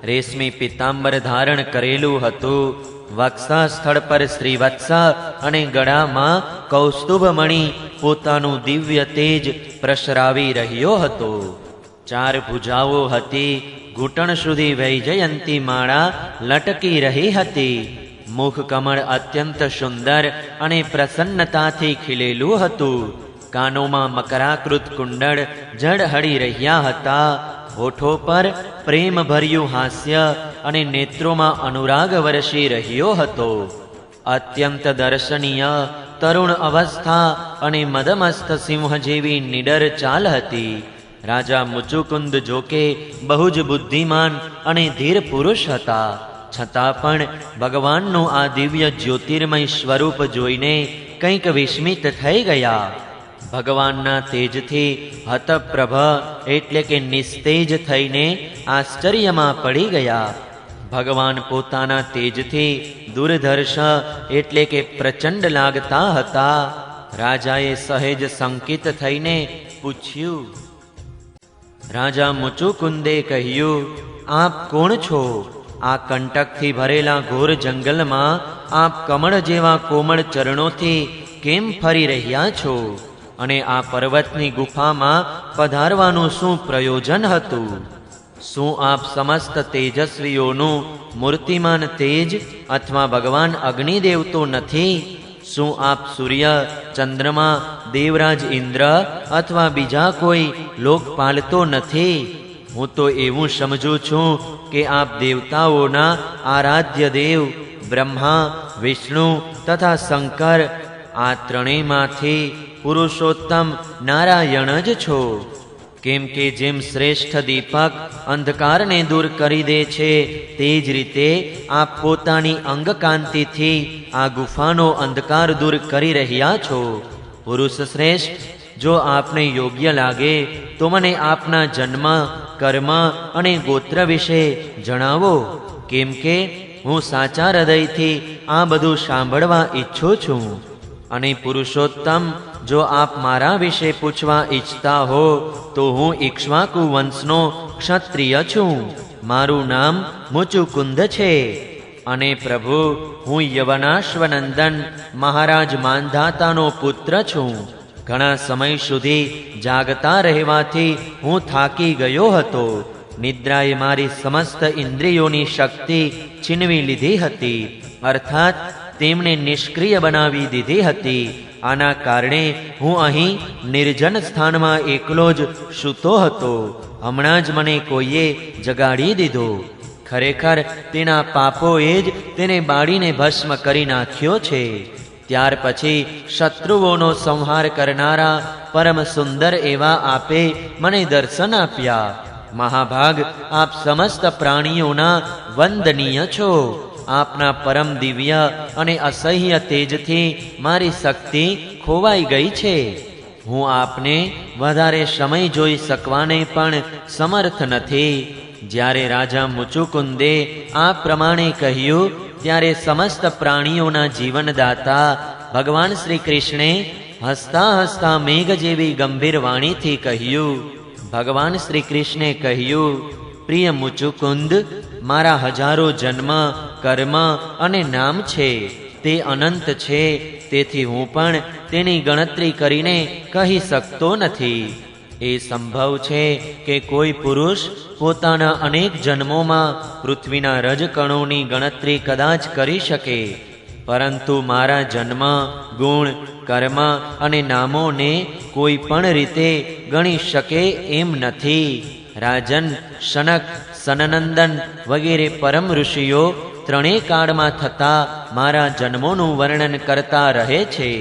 રેશમી પિતાંબર ધારણ કરેલું હતું. વક્ષા સ્થળ પર શ્રીવત્સ અને ગળામાં કૌસ્તુભમણિ પોતાનું દિવ્ય તેજ પ્રસરાવી રહ્યો હતો. 4 ભુજાઓ હતી. ઘૂંટણ સુધી વૈજયંતી માળા લટકી રહી હતી. મુખ કમળ અત્યંત સુંદર અને પ્રસન્નતાથી ખીલેલું હતું. કાનોમાં મકરાકૃત કુંડળ ઝળહળી રહ્યા હતા. હોઠો પર પ્રેમ ભર્યું હાસ્ય અને નેત્રોમાં અનુરાગ વરસી રહ્યો હતો. અત્યંત દર્શનીય તરુણ અવસ્થા અને મદમસ્ત સિંહ જેવી નિડર ચાલ હતી. રાજા મુચુકુંદ જોકે બહુ જ બુદ્ધિમાન અને ધીર પુરુષ હતા, છતાં પણ ભગવાનનું આ દિવ્ય જ્યોતિર્મય સ્વરૂપ જોઈને કંઈક વિસ્મિત થઈ ગયા. ભગવાનના તેજથી હતપ્રભ એટલે કે નિસ્તેજ થઈને આશ્ચર્યમાં પડી ગયા. ભગવાન પોતાના તેજથી દુર્ધર્ષ એટલે કે પ્રચંડ લાગતા હતા. રાજાએ સહેજ સંકિત થઈને પૂછ્યું. રાજા મુચુકુંદે કહ્યું, આપ કોણ છો? આ કંટકથી ભરેલા ઘોર જંગલમાં આપ કમળ જેવા કોમળ ચરણોથી કેમ ફરી રહ્યા છો? અને આ પર્વતની ગુફામાં પધારવાનું શું પ્રયોજન હતું? શું આપ સમસ્ત તેજસ્વીઓનું મૂર્તિમાન તેજ અથવા ભગવાન અગ્નિદેવ તો નથી? શું આપ સૂર્ય, ચંદ્રમા, દેવરાજ ઇન્દ્ર અથવા બીજા કોઈ લોકપાલ તો નથી? હું તો એવું સમજું છું કે આપ દેવતાઓના આરાધ્ય દેવ બ્રહ્મા, વિષ્ણુ તથા શંકર, આ ત્રણેયમાંથી પુરુષોત્તમ નારાયણ જ છો. કેમ કે જેમ શ્રેષ્ઠ દીપક અંધકારને દૂર કરી દે છે, તે જ રીતે આપ પોતાની અંગકાંતિથી આ ગુફાનો અંધકાર દૂર કરી રહ્યા છો. પુરુષ શ્રેષ્ઠ, જો આપને યોગ્ય લાગે તો મને આપના જન્મ, કર્મ અને ગોત્ર વિશે જણાવો. કેમ કે હું સાચા હૃદયથી આ બધું સાંભળવા ઈચ્છું છું. અને પુરુષોત્તમ, જો આપ મારા વિશે પૂછવા ઈચ્છતા હો તો હું ઇક્ષ્વાકુ વંશનો ક્ષત્રિય છું. મારું નામ મુચુકુંદ છે. અને પ્રભુ, હું યવનાશ્વનંદન મહારાજ માંધાતાનો પુત્ર છું. ઘણા સમય સુધી જાગતા રહેવાથી હું થાકી ગયો હતો. નિદ્રાએ મારી સમસ્ત ઇન્દ્રિયોની શક્તિ છીનવી લીધી હતી, અર્થાત તેમણે નિષ્ક્રિય બનાવી દીધી હતી. આના કારણે હું અહીં નિર્જન સ્થાનમાં એકલો જ સૂતો હતો. હમણાં જ મને કોઈએ જગાડી દીધો. ખરેખર તેના પાપોએ જ તેને બાળીને ભસ્મ કરી નાખ્યો છે. ત્યાર પછી શત્રુઓનો સંહાર કરનારા પરમ સુંદર એવા આપે મને દર્શન આપ્યા. મહાભાગ, આપ સમસ્ત પ્રાણીઓના વંદનીય છો. આપના પરમ દિવ્ય અને અસહ્ય તેજથી મારી શક્તિ ખોવાઈ ગઈ છે. હું આપને વધારે સમય જોઈ શકવાને પણ સમર્થ નથી. જ્યારે રાજા મુચુકુંદે આ પ્રમાણે કહ્યું, ત્યારે સમસ્ત પ્રાણીઓના જીવનદાતા ભગવાન શ્રી કૃષ્ણે હસતા હસતા મેઘ જેવી ગંભીર વાણીથી કહ્યું. ભગવાન શ્રી કૃષ્ણે કહ્યું, પ્રિય મુચુકુંદ, મારા હજારો જન્મ, કર્મ અને નામ છે. તે અનંત છે, તેથી હું પણ તેની ગણતરી કરીને કહી શકતો નથી. એ સંભવ છે કે કોઈ પુરુષ પોતાના અનેક જન્મોમાં પૃથ્વીના રજકણોની ગણતરી કદાચ કરી શકે, પરંતુ મારા જન્મ, ગુણ, કર્મ અને નામોને કોઈ પણ રીતે ગણી શકે એમ નથી. રાજન, શનક, સનનંદન વગેરે પરમ ઋષિઓ ત્રણેય કાળમાં થતા મારા જન્મોનું વર્ણન કરતા રહે છે,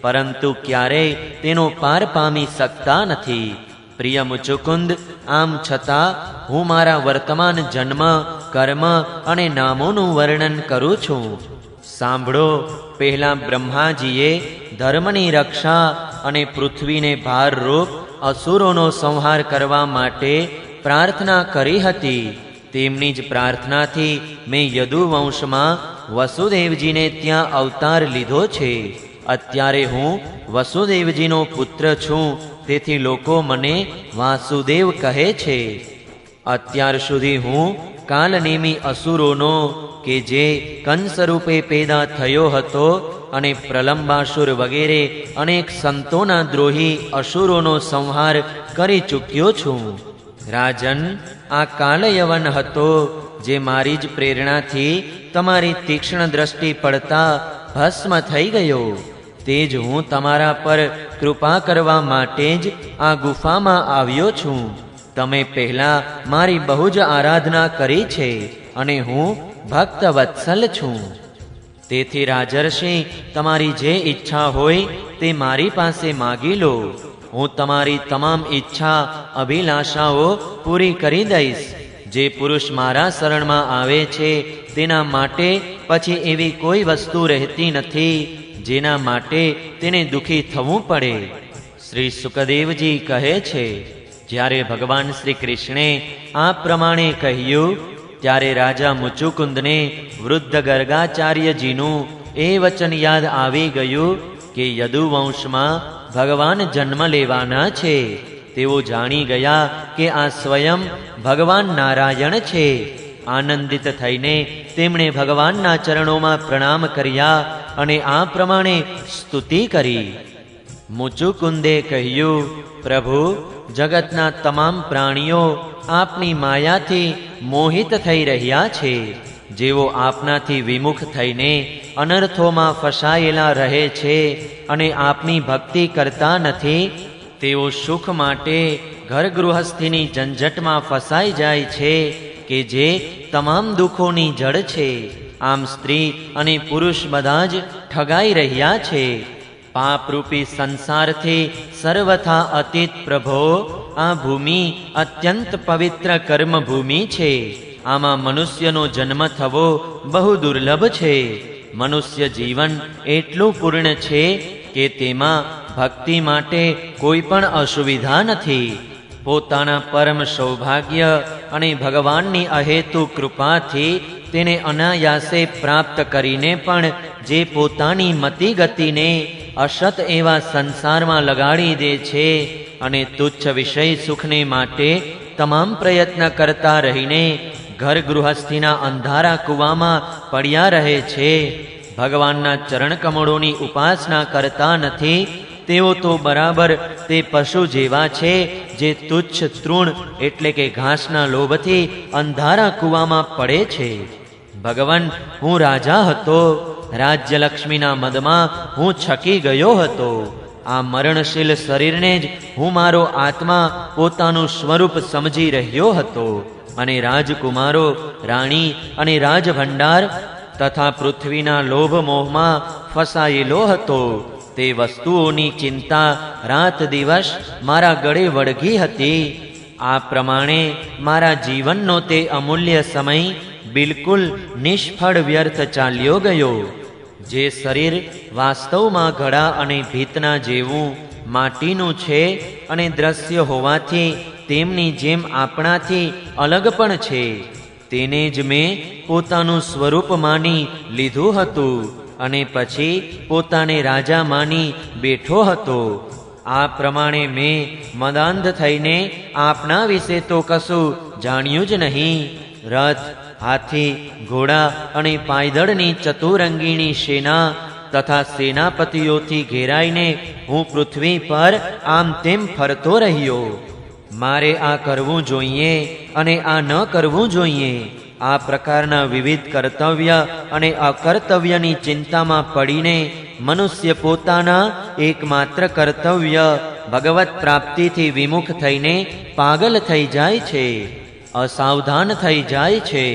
પરંતુ ક્યારેય તેનો પાર પામી શકતા નથી. પ્રિય મુચુકુંદ, આમ છતાં હું મારા વર્તમાન જન્મ, કર્મ અને નામોનું વર્ણન કરું છું. સાંભળો. પહેલા બ્રહ્માજીએ ધર્મની રક્ષા અને પૃથ્વીને ભારરૂપ અસુરોનો સંહાર કરવા માટે પ્રાર્થના કરી હતી. તેમની જ પ્રાર્થનાથી મેં યદુવંશમાં વસુદેવજીને ત્યાં અવતાર લીધો છે. અત્યારે હું વસુદેવજીનો પુત્ર છું, તેથી લોકો મને વાસુદેવ કહે છે. અત્યાર સુધી હું કાલનેમી અસુરોનો, કે જે કંસ રૂપે પેદા થયો હતો, અને પ્રલંબાસુર વગેરે અનેક સંતોના દ્રોહી અસુરોનો સંહાર કરી ચૂક્યો છું. રાજન, આ કાલયવન હતો, જે મારી જ પ્રેરણાથી તમારી તીક્ષ્ણ દ્રષ્ટિ પડતા ભસ્મ થઈ ગયો. તે જ હું તમારા પર કૃપા કરવા માટે જ આ ગુફામાં આવ્યો છું. તમે પહેલા મારી બહુ જ આરાધના કરી છે, અને હું ભક્ત વત્સલ છું. તેથી રાજર્ષિ, તમારી જે ઈચ્છા હોય તે મારી પાસે માગી લો. હું તમારી તમામ ઈચ્છા, અભિલાષાઓ પૂરી કરી દઈશ. જે પુરુષ મારા શરણમાં આવે છે, તેના માટે પછી એવી કોઈ વસ્તુ રહેતી નથી જેના માટે તેને દુઃખી થવું પડે. શ્રી સુકદેવજી કહે છે, જ્યારે ભગવાન શ્રી કૃષ્ણે આ પ્રમાણે કહ્યું, ત્યારે રાજા મુચુકુંદને વૃદ્ધ ગર્ગાચાર્યજીનું એ વચન યાદ આવી ગયું કે યદુવંશમાં ભગવાન જન્મ લેવાના છે. તેઓ જાણી ગયા કે આ સ્વયં ભગવાન નારાયણ છે. આનંદિત થઈને તેમણે ભગવાનના ચરણોમાં પ્રણામ કર્યા અને આ પ્રમાણે સ્તુતિ કરી. મુચુકુંદે કહ્યું, પ્રભુ, જગતના તમામ પ્રાણીઓ આપની માયાથી મોહિત થઈ રહ્યા છે. જેઓ આપનાથી વિમુખ થઈને અનર્થોમાં ફસાયેલા રહે છે અને આપની ભક્તિ કરતા નથી, તેઓ સુખ માટે ઘર ગૃહસ્થીની ઝંઝટમાં ફસાઈ જાય છે કે જે તમામ દુઃખોની જડ છે. આમ સ્ત્રી અને પુરુષ બધા જ ઠગાઈ રહ્યા છે. પાપરૂપી સંસારથી સર્વથા અતીત પ્રભો, આ ભૂમિ અત્યંત પવિત્ર કર્મભૂમિ છે. આમાં મનુષ્યનો જન્મ થવો બહુ દુર્લભ છે. મનુષ્ય જીવન એટલું પૂર્ણ છે કે તેમાં ભક્તિ માટે કોઈ પણ અસુવિધા નથી. પોતાના પરમ સૌભાગ્ય અને ભગવાનની અહેતુ કૃપાથી તેને અનાયાસે પ્રાપ્ત કરીને પણ જે પોતાની મતિ ગતિને અસત એવા સંસારમાં લગાડી દે છે અને તુચ્છ વિષય સુખને માટે તમામ પ્રયત્ન કરતા રહીને ઘર ગૃહસ્થીના અંધારા કૂવામાં પડ્યા રહે છે, ભગવાનના ચરણ કમળોની ઉપાસના કરતા નથી, તેઓ તો બરાબર તે પશુ જેવા છે જે તુચ્છ તૃણ એટલે કે ઘાસના લોભથી અંધારા કૂવામાં પડે છે. ભગવાન, હું રાજા હતો. રાજ્યલક્ષ્મીના મદમાં હું છકી ગયો હતો. આ મરણશીલ શરીરને જ હું મારો આત્મા પોતાનું સ્વરૂપ સમજી રહ્યો હતો અને રાજકુમારો, રાણી અને રાજભંડાર તથા પૃથ્વીના લોભ મોહમાં ફસાયેલો હતો. તે વસ્તુઓની ચિંતા રાત દિવસ મારા ગળે વળગી હતી. આ પ્રમાણે મારા જીવનનો તે અમૂલ્ય સમય બિલકુલ નિષ્ફળ વ્યર્થ ચાલ્યો ગયો. જે શરીર વાસ્તવમાં ઘડા અને ભીતના જેવું માટીનું છે અને દ્રશ્ય હોવાથી તેમની જેમ આપણાથી અલગ પણ છે, તેને જ મેં પોતાનું સ્વરૂપ માની લીધું હતું અને પછી પોતાને રાજા માની બેઠો હતો. આ પ્રમાણે મેં મદાંધ થઈને આપના વિશે તો કશું જાણ્યું જ નહીં. રથ, હાથી, ઘોડા અને પાયદળની ચતુરંગીણી સેના તથા સેનાપતિઓથી ઘેરાઈને હું પૃથ્વી પર આમ તેમ ફરતો રહ્યો. મારે આ કરવું જોઈએ અને આ ન કરવું જોઈએ, આ પ્રકારના વિવિધ કર્તવ્ય અને અકર્તવ્યની ચિંતામાં પડીને મનુષ્ય પોતાના એકમાત્ર કર્તવ્ય ભગવત પ્રાપ્તિથી વિમુખ થઈને પાગલ થઈ જાય છે, અસાવધાન થઈ જાય છે.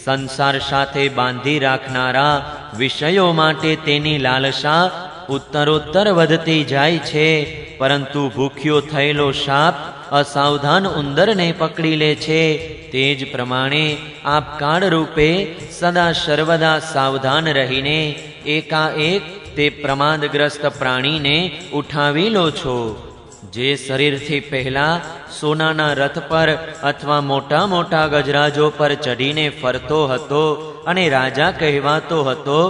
સંસાર સાથે બાંધી રાખનારા વિષયો માટે તેની લાલસા ઉત્તરોત્તર વધતી જાય છે, પરંતુ ભૂખ્યો થયેલો સાપ અસાવધાન ઉંદરને પકડી લે છે. તે જ પ્રમાણે આપ કાળરૂપે સદા સર્વદા સાવધાન રહીને એકાએક તે પ્રમાદગ્રસ્ત પ્રાણીને ઉઠાવી લો છો. જે શરીરથી પહેલા સોનાના રથ પર અથવા મોટા મોટા ગજરાજો પર ચઢીને ફરતો હતો અને રાજા કહેવાતો હતો,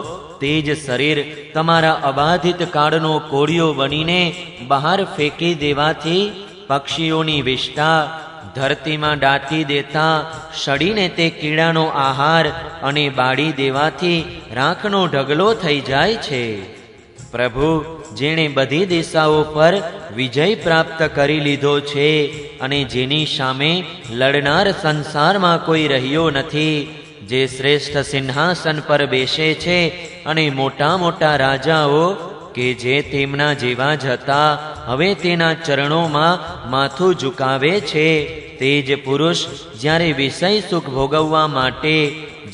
તે જ શરીર તમારા અબાધિત કાળનો કોળિયો બનીને બહાર ફેંકી દેવાથી પક્ષીઓની વિષ્ઠા, ધરતીમાં દાટી દેતા સડીને તે કીડાનો આહાર અને બાળી દેવાથી રાખનો ઢગલો થઈ જાય છે. પ્રભુ, જેણે બધી દિશાઓ પર વિજય પ્રાપ્ત કરી લીધો છે અને જેની સામે લડનાર સંસારમાં કોઈ રહ્યો નથી, જે શ્રેષ્ઠ સિંહાસન પર બેસે છે અને મોટા મોટા રાજાઓ કે જે તેમના જેવા જ હતા હવે તેના ચરણોમાં માથું ઝુકાવે છે, તે જ પુરુષ જ્યારે વિષય સુખ ભોગવવા માટે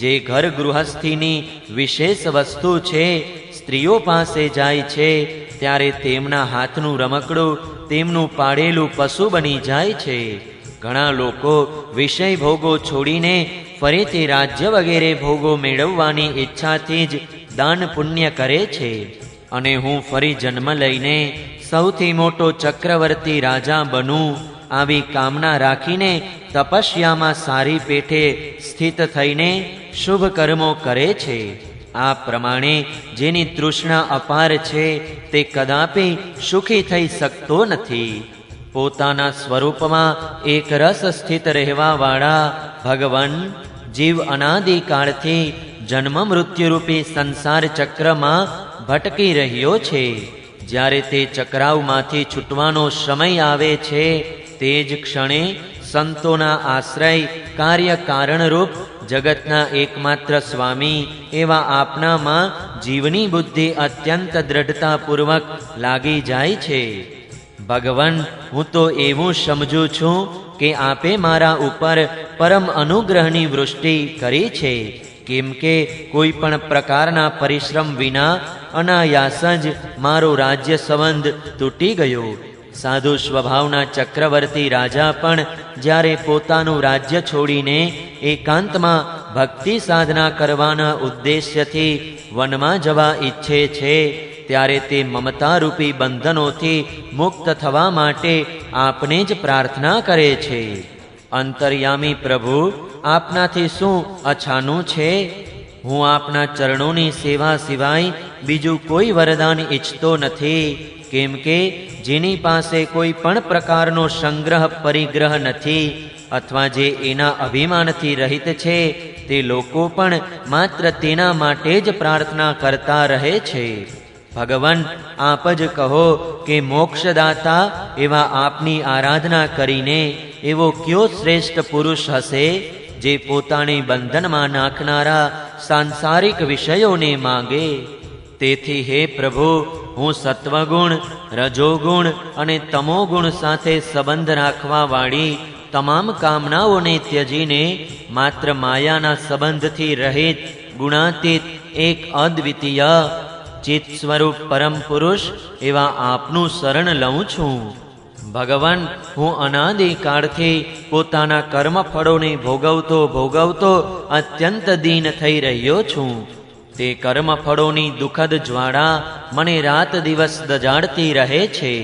જે ઘર ગૃહસ્થીની વિશેષ વસ્તુ છે સ્ત્રીઓ પાસે જાય છે, ત્યારે તેમના હાથનું રમકડું તેમનું પાળેલું પશુ બની જાય છે. ઘણા લોકો વિષય ભોગો છોડીને ફરીથી રાજ્ય વગેરે ભોગો મેળવવાની ઈચ્છાથી જ દાન પુણ્ય કરે છે અને હું ફરી જન્મ લઈને સૌથી મોટો ચક્રવર્તી રાજા બનું, આવી કામના રાખીને તપસ્યામાં સારી પેઠે સ્થિત થઈને શુભ કર્મો કરે છે. આ પ્રમાણે જેની તૃષ્ણા અપાર છે તે કદાપી સુખી થઈ શકતો નથી. પોતાના સ્વરૂપમાં એક રસ સ્થિત રહેવાવાળા ભગવાન જીવ અનાદિકાળથી જન્મ મૃત્યુરૂપી સંસાર ચક્રમાં ભટકી રહ્યો છે. જ્યારે તે ચક્રાવમાંથી છૂટવાનો સમય આવે છે તે જ ક્ષણે સંતોના આશ્રય કાર્ય કારણરૂપ જગતના એકમાત્ર સ્વામી એવા આપનામાં જીવની બુદ્ધિ અત્યંત દ્રઢતાપૂર્વક લાગી જાય છે. ભગવાન, હું તો એવું સમજું છું કે આપે મારા ઉપર પરમ અનુગ્રહની વૃષ્ટિ કરી છે, કેમ કે કોઈ પણ પ્રકારના પરિશ્રમ વિના અનાયાસ જ મારો રાજ્ય સંબંધ તૂટી ગયો. સાધુ સ્વભાવના ચક્રવર્તી રાજા પણ જ્યારે પોતાનું રાજ્ય છોડીને એકાંતમાં ભક્તિ સાધના કરવાના ઉદ્દેશ્યથી વનમાં જવા ઈચ્છે છે ત્યારે તે મમતારૂપી બંધનોથી મુક્ત થવા માટે આપને જ પ્રાર્થના કરે છે. અંતર્યામી પ્રભુ, આપનાથી શું અછાનું છે? હું આપના ચરણોની સેવા સિવાય બીજું કોઈ વરદાન ઈચ્છતો નથી, કેમ કે જેની પાસે કોઈ પણ પ્રકારનો સંગ્રહ પરિગ્રહ નથી અથવા જે એના અભિમાનથી રહિત છે તે લોકો પણ માત્ર તેના માટે જ પ્રાર્થના કરતા રહે છે. ભગવાન, આપ જ કહો કે મોક્ષદાતા એવા આપની આરાધના કરીને એવો કયો શ્રેષ્ઠ પુરુષ હશે જે પોતાને બંધનમાં નાખનારા સાંસારિક વિષયોને માંગે? તેથી હે પ્રભુ, હું સત્વગુણ, રજોગુણ અને તમોગુણ સાથે સંબંધ રાખવા વાળી તમામ કામનાઓને ત્યજીને માત્ર માયાના સંબંધથી રહિત ગુણાતીત એક અદ્વિતીય ચિત્ત સ્વરૂપ પરમ પુરુષ એવા આપનું શરણ લઉં છું. ભગવાન, હું અનાદિકાળથી પોતાના કર્મફળોને ભોગવતો અત્યંત દીન થઈ રહ્યો છું. તે કર્મફળોની દુઃખદ જ્વાળા મને રાત દિવસ દજાડતી રહે છે.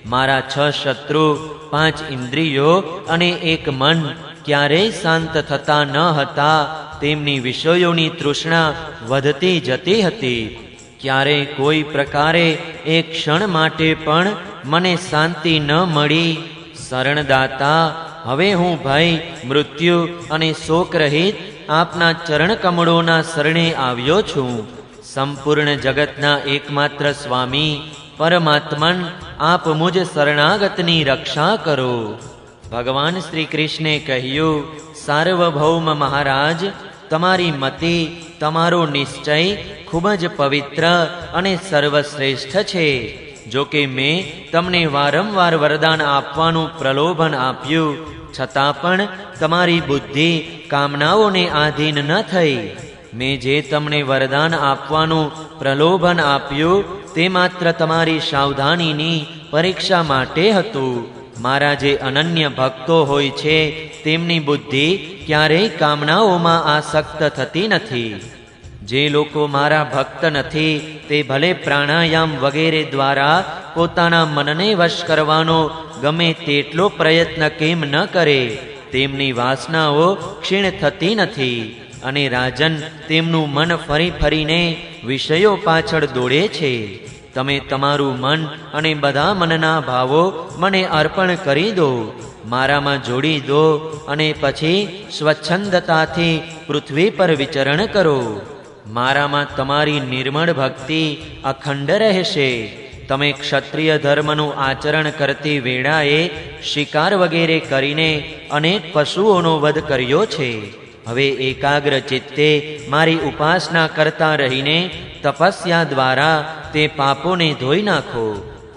મારા 6 શત્રુ, 5 ઇન્દ્રિયો અને 1 મન ક્યારેય શાંત થતા ન હતા. તેમની વિષયોની તૃષ્ણા વધતી જતી હતી. ક્યારેય કોઈ પ્રકારે એક ક્ષણ માટે પણ મને શાંતિ ન મળી. શરણદાતા, હવે હું ભય, મૃત્યુ અને શોક રહિત આપના ચરણકમળોના શરણે આવ્યો છું. સંપૂર્ણ જગતના એકમાત્ર સ્વામી પરમાત્મન, આપ મુજ શરણાગતની રક્ષા કરો. ભગવાન શ્રી કૃષ્ણે કહ્યું, સાર્વભૌમ મહારાજ, તમારી મતિ, તમારો નિશ્ચય ખૂબ જ પવિત્ર અને સર્વશ્રેષ્ઠ છે. જો કે મેં તમને વારંવાર વરદાન આપવાનું પ્રલોભન આપ્યું, છતાં પણ તમારી બુદ્ધિ કામનાઓને આધીન ન થઈ. મેં જે તમને વરદાન આપવાનું પ્રલોભન આપ્યું તે માત્ર તમારી સાવધાનીની પરીક્ષા માટે હતું. મારા જે અનન્ય ભક્તો હોય છે તેમની બુદ્ધિ ક્યારેય કામનાઓમાં આસક્ત થતી નથી. જે લોકો મારા ભક્ત નથી તે ભલે પ્રાણાયામ વગેરે દ્વારા પોતાના મનને વશ કરવાનો ગમે તેટલો પ્રયત્ન કેમ ન કરે, તેમની વાસનાઓ ક્ષીણ થતી નથી. અને રાજન, તેમનું મન ફરી ફરીને વિષયો પાછળ દોડે છે. તમે તમારું મન અને બધા મનના ભાવો મને અર્પણ કરી દો, મારામાં જોડી દો અને પછી સ્વચ્છંદતાથી પૃથ્વી પર વિચરણ કરો. મારામાં તમારી નિર્મળ ભક્તિ અખંડ રહેશે. તમે ક્ષત્રિય ધર્મનું આચરણ કરતી વેળાએ શિકાર વગેરે કરીને અનેક પશુઓનો વધ કર્યો છે. હવે એકાગ્ર ચિત્તે મારી ઉપાસના કરતા રહીને તપસ્યા દ્વારા તે પાપોને ધોઈ નાખો.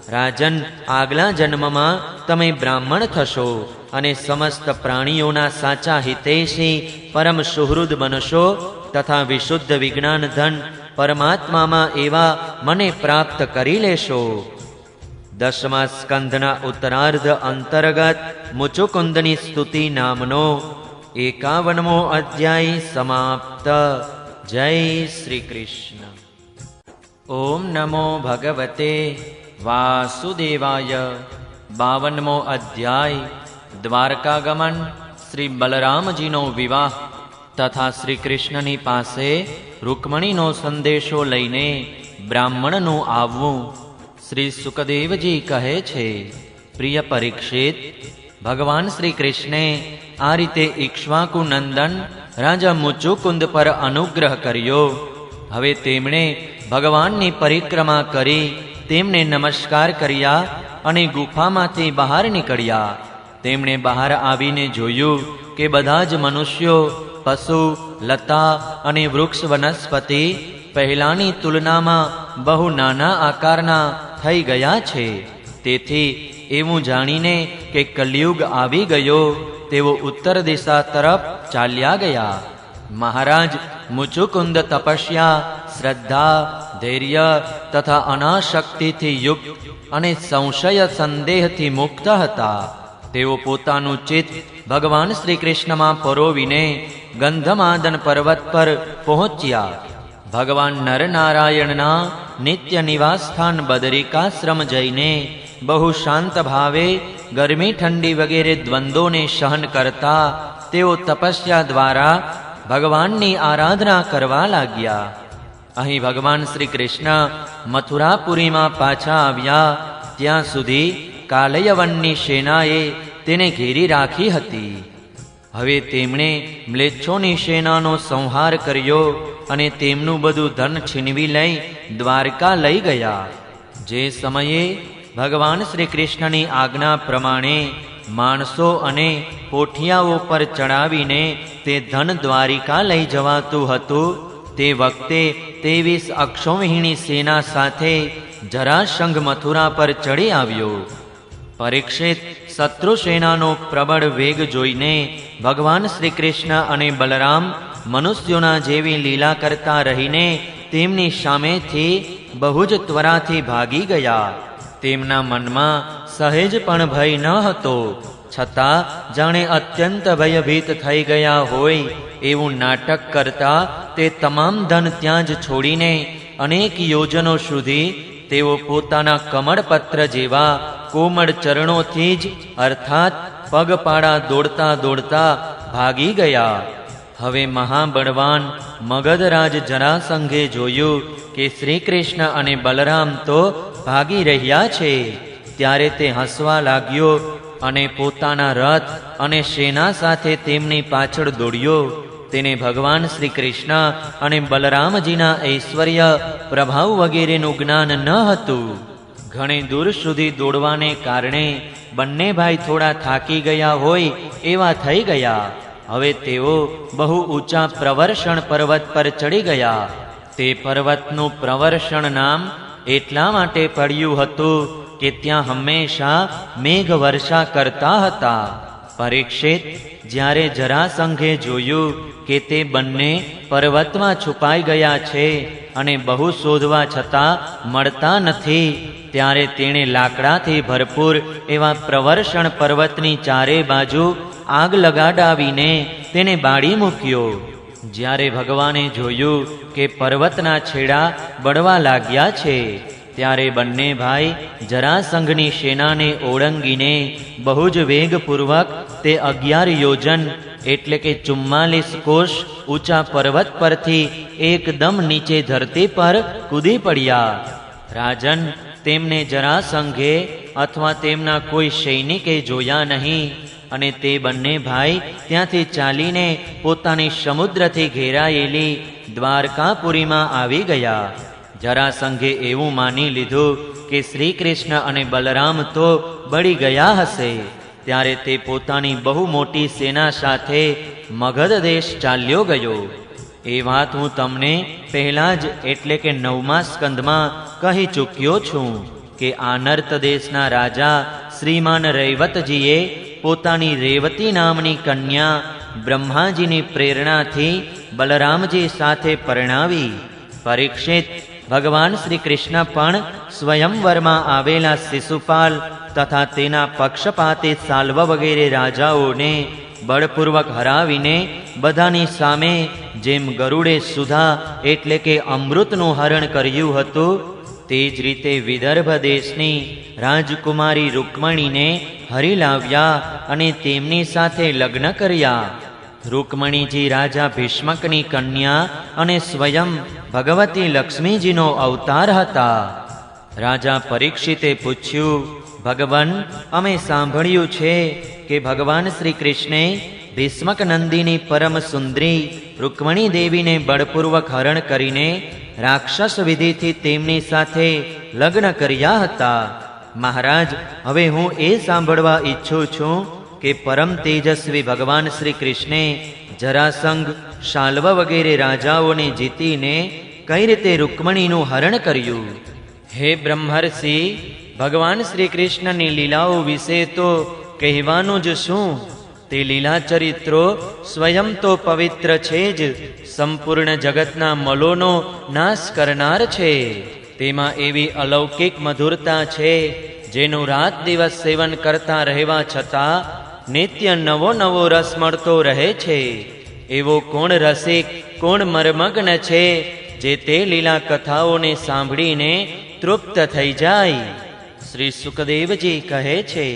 રાજન, આગલા જન્મમાં તમે બ્રાહ્મણ થશો અને સમસ્ત પ્રાણીઓના સાચા હિતૈષી પરમ સુહૃદ બનશો તથા વિશુદ્ધ વિજ્ઞાન ધન પરમાત્મામાં એવા મને પ્રાપ્ત કરી લેશો. 10મા સ્કંધના ઉત્તરાર્ધ અંતર્ગત મુચુકુંદની સ્તુતિ નામનો 51મો અધ્યાય સમાપ્ત. જય શ્રી કૃષ્ણ. ઓમ નમો ભગવતે વાસુદેવાય. 52મો અધ્યાય દ્વારકાગમન. શ્રી બલરામજીનો વિવાહ. તથા શ્રી કૃષ્ણની પાસે રૂકમણીનો સંદેશો લઈને બ્રાહ્મણનું આવવું. શ્રી સુકદેવજી કહે છે, પ્રિય પરીક્ષિત, ભગવાન શ્રી કૃષ્ણે આ રીતે ઇક્ષ્વાકુ નંદન રાજા મુચુકુંદ પર અનુગ્રહ કર્યો. હવે તેમણે ભગવાનની પરિક્રમા કરી તેમને નમસ્કાર કર્યા અને ગુફામાંથી બહાર નીકળ્યા. તેમણે બહાર આવીને જોયું કે બધા જ મનુષ્યો, પશુ, લતા અને વૃક્ષ વનસ્પતિ પહેલાની તુલનામાં બહુ નાના આકારના થઈ ગયા છે. તેથી એવું જાણીને કે કલિયુગ આવી ગયો, તેઓ ઉત્તર દિશા તરફ ચાલ્યા ગયા. મહારાજ મુચુકુંદ તપસ્યા, શ્રદ્ધા, ધૈર્ય તથા અનાશક્તિથી યુક્ત અને સંશય સંદેહથી મુક્ત હતા. તેઓ પોતાનું ચિત્ત ભગવાન શ્રી કૃષ્ણમાં પરોવીને ગંધમાદન પર્વત પર પહોંચ્યા. ભગવાન નરનારાયણના નિત્ય નિવાસ સ્થાન બદરિકાશ્રમ જઈને બહુ શાંત ભાવે ગરમી ઠંડી વગેરે દ્વંદ્વોને સહન કરતા તેઓ તપસ્યા દ્વારા ભગવાનની આરાધના કરવા લાગ્યા. અહીં ભગવાન શ્રી કૃષ્ણ મથુરાપુરીમાં પાછા આવ્યા ત્યાં સુધી કાલયવનની સેનાએ તેને ઘેરી રાખી હતી. હવે તેમણે મ્લેચ્છોની સેનાનો સંહાર કર્યો અને તેમનું બધું ધન છીનવી લઈ દ્વારકા લઈ ગયા. જે સમયે ભગવાન શ્રી કૃષ્ણની આજ્ઞા પ્રમાણે માણસો અને પોઠિયાઓ પર ચડાવીને તે ધન દ્વારિકા લઈ જવાતું હતું, તે વખતે 23 અક્ષોહિણી સેના સાથે જરાસંઘ મથુરા પર ચડી આવ્યો. પરીક્ષિત, શત્રુ સેનાનો પ્રબળ વેગ જોઈને ભગવાન શ્રી કૃષ્ણ અને બલરામ મનુષ્યોના જેવી લીલા કરતા રહીને તેમની સામેથી બહુ જ ત્વરાથી ભાગી ગયા. તેમના મનમાં સહેજ પણ ભય ન હતો, છતાં જાણે અત્યંત ભયભીત થઈ ગયા હોય એવું નાટક કરતા તે તમામ ધન ત્યાં જ છોડીને અનેક યોજનો સુધી તેઓ પોતાના કમળપત્ર જેવા કોમળ ચરણોથી જ અર્થાત પગપાળા દોડતા દોડતા ભાગી ગયા. હવે મહાબળવાન મગધરાજ જરાસંઘે જોયું કે શ્રી કૃષ્ણ અને બલરામ તો ભાગી રહ્યા છે, ત્યારે તે હસવા લાગ્યો અને પોતાના રથ અને સેના સાથે તેમની પાછળ દોડ્યો. તેને ભગવાન શ્રી કૃષ્ણ અને બલરામજીના ઐશ્વર્ય, પ્રભાવ વગેરેનું જ્ઞાન ન હતું. ઘણી દૂર સુધી દોડવાને કારણે બંને ભાઈ થોડા થાકી ગયા હોય એવા થઈ ગયા. હવે તેઓ બહુ ઊંચા પ્રવર્ષણ પર્વત પર ચડી ગયા. તે પર્વતનું પ્રવર્ષણ નામ એટલા માટે પડ્યું હતું કે ત્યાં હંમેશા મેઘ વર્ષા કરતા હતા. પરીક્ષિત, જ્યારે જરાસંઘે જોયું કે તે બંને પર્વતમાં છુપાઈ ગયા છે અને બહુ શોધવા છતાં મળતા નથી, ત્યારે તેણે લાકડાથી ભરપૂર એવા પ્રવર્ષણ પર્વતની ચારે બાજુ આગ લગાડાવીને તેને બાળી મૂક્યો. જ્યારે ભગવાને જોયું કે પર્વતના છેડા બળવા લાગ્યા છે, ત્યારે બંને ભાઈ જરાસંઘની સેનાને ઓળંગીને બહુ જ વેગપૂર્વક તે 11 યોજન એટલે કે 44 કોષ ઊંચા પર્વત પરથી એકદમ નીચે ધરતી પર કૂદી પડ્યા. રાજન, તેમને જરાસંઘે અથવા તેમના કોઈ સૈનિકે જોયા નહીં અને તે બંને ભાઈ ત્યાંથી ચાલીને પોતાની સમુદ્રથી ઘેરાયેલી દ્વારકાપુરીમાં આવી ગયા. જરાસંઘે એવું માની લીધું કે શ્રી કૃષ્ણ અને બલરામ તો બળી ગયા હશે, ત્યારે તે પોતાની બહુ મોટી સેના સાથે મગધ દેશ ચાલ્યો ગયો. એ વાત હું તમને પહેલા જ એટલે કે 9મા સ્કંદમાં કહી ચૂક્યો છું કે આનર્ત દેશના રાજા શ્રીમાન રૈવતજીએ પોતાની રેવતી નામની કન્યા બ્રહ્માજીની પ્રેરણાથી બલરામજી સાથે પરણાવી. પરીક્ષિત, ભગવાન શ્રી કૃષ્ણ પણ સ્વયંવરમાં આવેલા શિશુપાલ તથા તેના પક્ષપાતી સાલ્વ વગેરે રાજાઓને બળપૂર્વક હરાવીને બધાની સામે જેમ ગરુડે સુધા એટલે કે અમૃતનું હરણ કર્યું હતું, તે જ રીતે વિદર્ભ દેશની રાજકુમારી રૂકમણીને હરી લાવ્યા અને તેમની સાથે લગ્ન કર્યા. રૂકમણીજી રાજા ભીષ્મકની કન્યા અને સ્વયં ભગવતી લક્ષ્મીજીનો અવતાર હતા. રાજા પરીક્ષિતે પૂછ્યું, ભગવાન, અમે સાંભળ્યું છે કે ભગવાન શ્રી કૃષ્ણે ભીષ્મક નંદીની પરમ સુંદરી રૂકમણી દેવીને બળપૂર્વક હરણ કરીને રાક્ષસ વિધિથી તેમની સાથે લગ્ન કર્યા હતા. મહારાજ, હવે હું એ સાંભળવા ઈચ્છું છું કે પરમ તેજસ્વી ભગવાન શ્રી કૃષ્ણે જરાસંઘ, શાલ્વ વગેરે રાજાઓને જીતીને કઈ રીતે રૂકમણીનું હરણ કર્યું? હે બ્રહ્મર્ષિ, ભગવાન શ્રી કૃષ્ણની લીલાઓ વિશે તો કહેવાનું જ શું? તે લીલા ચરિત્રો સ્વયં તો પવિત્ર છે જ, સંપૂર્ણ જગતના મલોનો નાશ કરનાર છે. તેમાં એવી અલૌકિક મધુરતા છે જેનું રાત દિવસ સેવન કરતા રહેવા છતાં નિત્ય નવો નવો રસ મળતો રહે છે. એવો કોણ રસિક, કોણ મર્મગ્ન છે જે તે લીલા કથાઓને સાંભળીને તૃપ્ત થઈ જાય? શ્રી સુખદેવજી કહે છે,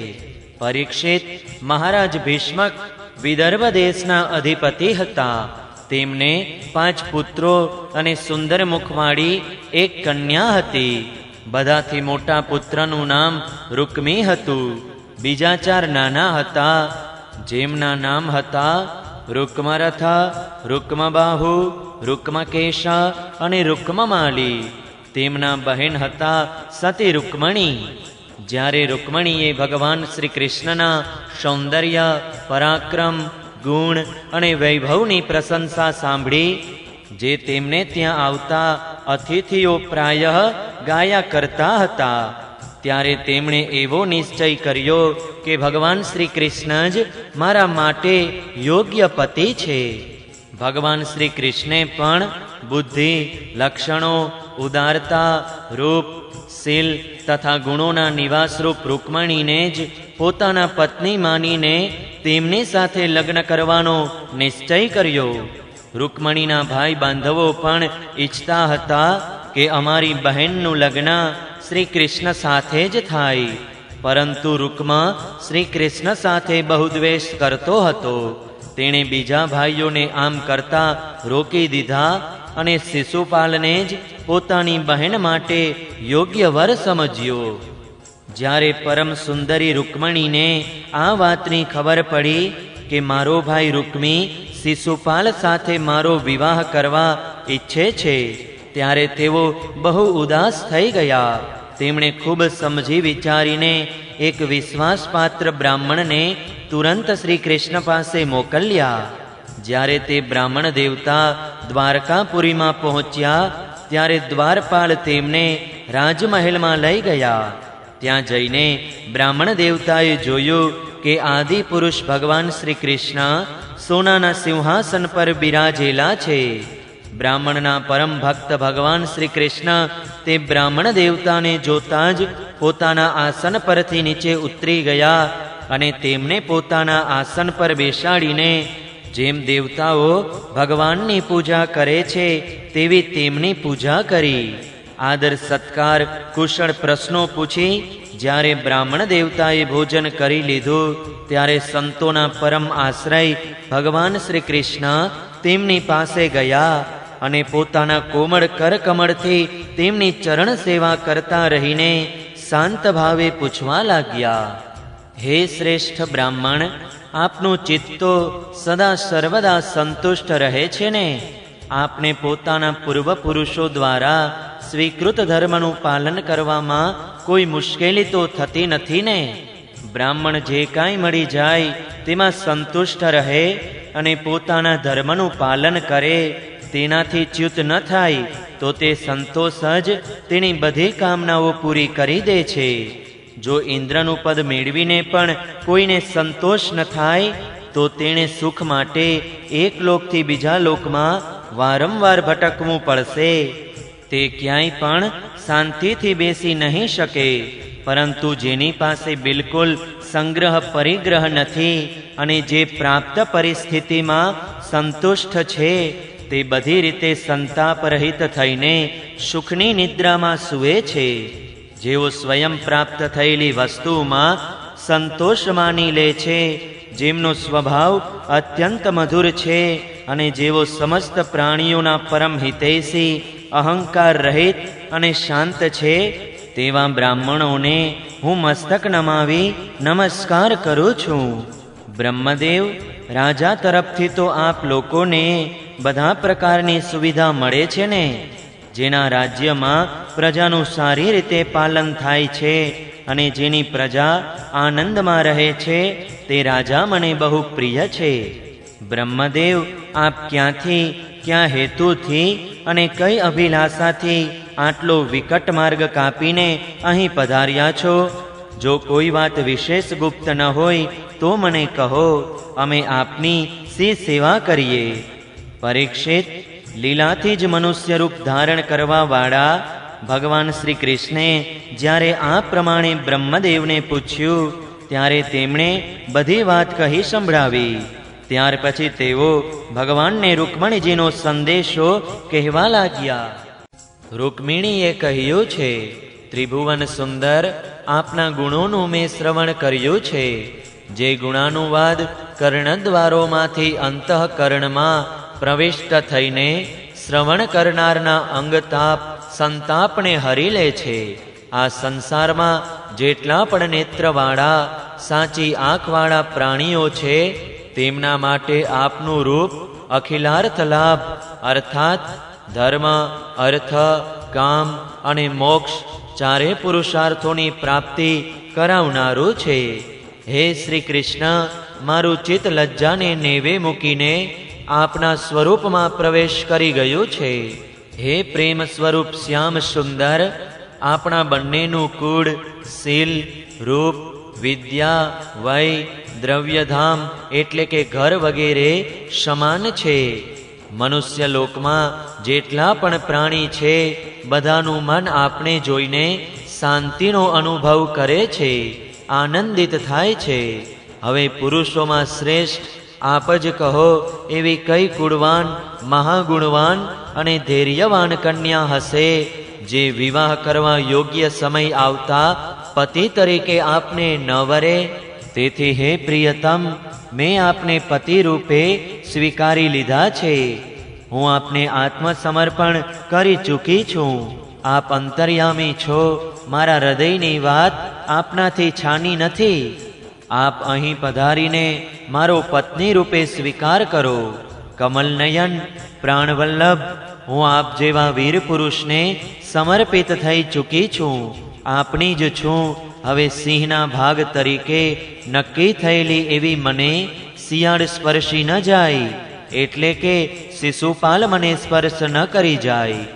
પરીક્ષિત, મહારાજ ભીષ્મક વિદર્ભ દેશના અધિપતિ હતા. તેમને 5 પુત્રો અને સુંદર મુખવાળી એક કન્યા હતી. બધાથી મોટા પુત્રનું નામ રૂકમી હતું. બીજા 4 નાના હતા, જેમના નામ હતા રૂકમરથા, રૂકમબાહુ, રૂકમકેશા અને રૂકમમાલી. તેમના બહેન હતા સતી રૂકમણી. જ્યારે રૂકમણીએ ભગવાન શ્રી કૃષ્ણના સૌંદર્ય, પરાક્રમ, ગુણ અને વૈભવની પ્રશંસા સાંભળી, જે તેમને ત્યાં આવતા અતિથિઓ પ્રાયઃ ગાયા કરતા હતા, ત્યારે તેમણે એવો નિશ્ચય કર્યો કે ભગવાન શ્રી કૃષ્ણ જ મારા માટે યોગ્ય પતિ છે. ભગવાન શ્રી કૃષ્ણે પણ બુદ્ધિ, લક્ષણો, ઉદારતા, રૂપ, શીલ તથા ગુણોના નિવાસરૂપ રૂકમણીને જ પોતાના પત્ની માનીને તેમની સાથે લગ્ન કરવાનો નિશ્ચય કર્યો. રૂકમણીના ભાઈ બાંધવો પણ ઈચ્છતા હતા કે અમારી બહેનનું લગ્ન શ્રી કૃષ્ણ સાથે જ થાય, પરંતુ રૂકમા શ્રી કૃષ્ણ સાથે બહુ દ્વેષ કરતો હતો. તેણે બીજા ભાઈઓને આમ કરતા રોકી દીધા અને શિશુપાલને જ પોતાની બહેન માટે યોગ્ય વર સમજ્યો. જ્યારે પરમ સુંદરી રૂકમણીને આ વાતની ખબર પડી કે મારો ભાઈ રૂકમી શિશુપાલ સાથે મારો વિવાહ કરવા ઈચ્છે છે, ત્યારે તેઓ બહુ ઉદાસ થઈ ગયા. તેમણે ખૂબ સમજી વિચારીને એક વિશ્વાસપાત્ર બ્રાહ્મણને તુરંત શ્રી કૃષ્ણ પાસે મોકલ્યા. જ્યારે તે બ્રાહ્મણ દેવતા દ્વારકાપુરીમાં પહોંચ્યા, ત્યારે દ્વારપાલ તેમને રાજમહેલમાં લઈ ગયા. ત્યાં જઈને બ્રાહ્મણ દેવતાએ જોયું કે આદિ પુરુષ ભગવાન શ્રી કૃષ્ણ સોનાના સિંહાસન પર બિરાજેલા છે. બ્રાહ્મણના પરમ ભક્ત ભગવાન શ્રી કૃષ્ણ તે બ્રાહ્મણ દેવતાને જોતા જ પોતાના આસન પરથી નીચે ઉતરી ગયા અને તેમને પોતાના આસન પર બેસાડીને જેમ દેવતાઓ ભગવાનની પૂજા કરે છે તેવી તેમની પૂજા કરી. આદર સત્કાર, કુશળ પ્રશ્નો પૂછી જ્યારે બ્રાહ્મણ દેવતાએ ભોજન કરી લીધું, ત્યારે સંતોના પરમ આશ્રય ભગવાન શ્રી કૃષ્ણ તેમની પાસે ગયા અને પોતાના કોમળ કરકમળથી તેમની ચરણ સેવા કરતા રહીને શાંત ભાવે પૂછવા લાગ્યા, હે શ્રેષ્ઠ બ્રાહ્મણ, આપનું ચિત્ત તો સદા સર્વદા સંતુષ્ટ રહે છે ને? આપને પોતાના પૂર્વ પુરુષો દ્વારા સ્વીકૃત ધર્મનું પાલન કરવામાં કોઈ મુશ્કેલી તો થતી નથી ને? બ્રાહ્મણ જે કાંઈ મળી જાય તેમાં સંતુષ્ટ રહે અને પોતાના ધર્મનું પાલન કરે, તેનાથી ચ્યુત ન થાય તો તે સંતોષ જ તેની બધી કામનાઓ પૂરી કરી દે છે. જો ઇન્દ્રનું પદ મેળવીને પણ કોઈને સંતોષ ન થાય તો તેણે સુખ માટે એક લોકથી બીજા લોકમાં વારંવાર ભટકવું પડશે. તે ક્યાંય પણ શાંતિથી બેસી નહીં શકે. પરંતુ જેની પાસે બિલકુલ સંગ્રહ પરિગ્રહ નથી અને જે પ્રાપ્ત પરિસ્થિતિમાં સંતુષ્ટ છે, તે બધી રીતે સંતાપ રહિત થઈને સુખની નિદ્રામાં સૂવે છે. જેઓ સ્વયં પ્રાપ્ત થયેલી વસ્તુમાં સંતોષ માની લે છે, જેમનો સ્વભાવ અત્યંત મધુર છે અને જેઓ સમસ્ત પ્રાણીઓના પરમ હિતૈષી, અહંકાર રહિત અને શાંત છે, તેવા બ્રાહ્મણોને હું મસ્તક નમાવી નમસ્કાર કરું છું. બ્રહ્મદેવ, રાજા તરફથી તો આપ લોકોને બધા પ્રકારની સુવિધા મળે છે ને? જેના રાજ્યમાં પ્રજાનું સારી રીતે પાલન થાય છે અને જેની પ્રજા આનંદમાં રહે છે, તે રાજા મને બહુ પ્રિય છે. બ્રહ્મદેવ, આપ ક્યાંથી, ક્યાં હેતુથી અને કઈ અભિલાષાથી આટલો વિકટ માર્ગ કાપીને અહીં પધાર્યા છો? જો કોઈ વાત વિશેષ ગુપ્ત ન હોય તો મને કહો, અમે આપની સી સેવા કરીએ. પરીક્ષિત, લીલાથી જ મનુષ્ય રૂપ ધારણ કરવા વાળા ભગવાન શ્રી કૃષ્ણે જ્યારે આ પ્રમાણે બ્રહ્મદેવને પૂછ્યું, ત્યારે તેમણે બધી વાત કહી સંભળાવી. ત્યાર પછી તેઓ ભગવાનને રૂકમણીજીનો સંદેશો કહેવા લાગ્યા. રૂકમિણીએ કહ્યું છે, ત્રિભુવન સુંદર, આપના ગુણોનું મેં શ્રવણ કર્યું છે. જે ગુણાનુવાદ કર્ણદ્વારોમાંથી અંતઃકરણમાં પ્રવિષ્ટ થઈને શ્રવણ કરનારના અંગતાપ સંતાપને હરી લે છે. આ સંસારમાં જેટલા પણ નેત્રવાળા, સાચી આંખવાળા પ્રાણીઓ છે, તેમના માટે આપનું રૂપ અખિલાર્થ લાભ અર્થાત ધર્મ, અર્થ, કામ અને મોક્ષ ચારે પુરુષાર્થોની પ્રાપ્તિ કરાવનારું છે. હે શ્રી કૃષ્ણ, મારું ચિત્ત લજ્જાને નેવે મૂકીને આપના સ્વરૂપમાં પ્રવેશ કરી ગયું છે. હે પ્રેમ સ્વરૂપ શ્યામ સુંદર, આપણા બંનેનું કુળ, શીલ, રૂપ, વિદ્યા, વય, દ્રવ્યધામ એટલે કે ઘર વગેરે સમાન છે. મનુષ્ય લોકમાં જેટલા પણ પ્રાણી છે, બધાનું મન આપણે જોઈને શાંતિનો અનુભવ કરે છે, આનંદિત થાય છે. હવે પુરુષોમાં શ્રેષ્ઠ આપ જ કહો, એવી કઈ કુળવાન, મહાગુણવાન અને ધૈર્યવાન કન્યા હશે, જે વિવાહ કરવા યોગ્ય સમય આવતા પતિ તરીકે આપને ન વરે? તેથી હે પ્રિયતમ, મેં આપને પતિ રૂપે સ્વીકારી લીધા છે. હું આપને આત્મસમર્પણ કરી ચૂકી છું. આપ અંતર્યામી છો. મારા હૃદયની વાત આપનાથી છાની નથી. આપ અહીં પધારીને મારો પત્ની રૂપે સ્વીકાર કરો. કમલનયન, પ્રાણવલ્લભ, હું આપ જેવા વીર પુરુષને સમર્પિત થઈ ચૂકી છું. આપણી જ છું. હવે સિંહના ભાગ તરીકે નક્કી થયેલી એવી મને શિયાળ સ્પર્શી ન જાય, એટલે કે શિશુપાલ મને સ્પર્શ ન કરી જાય.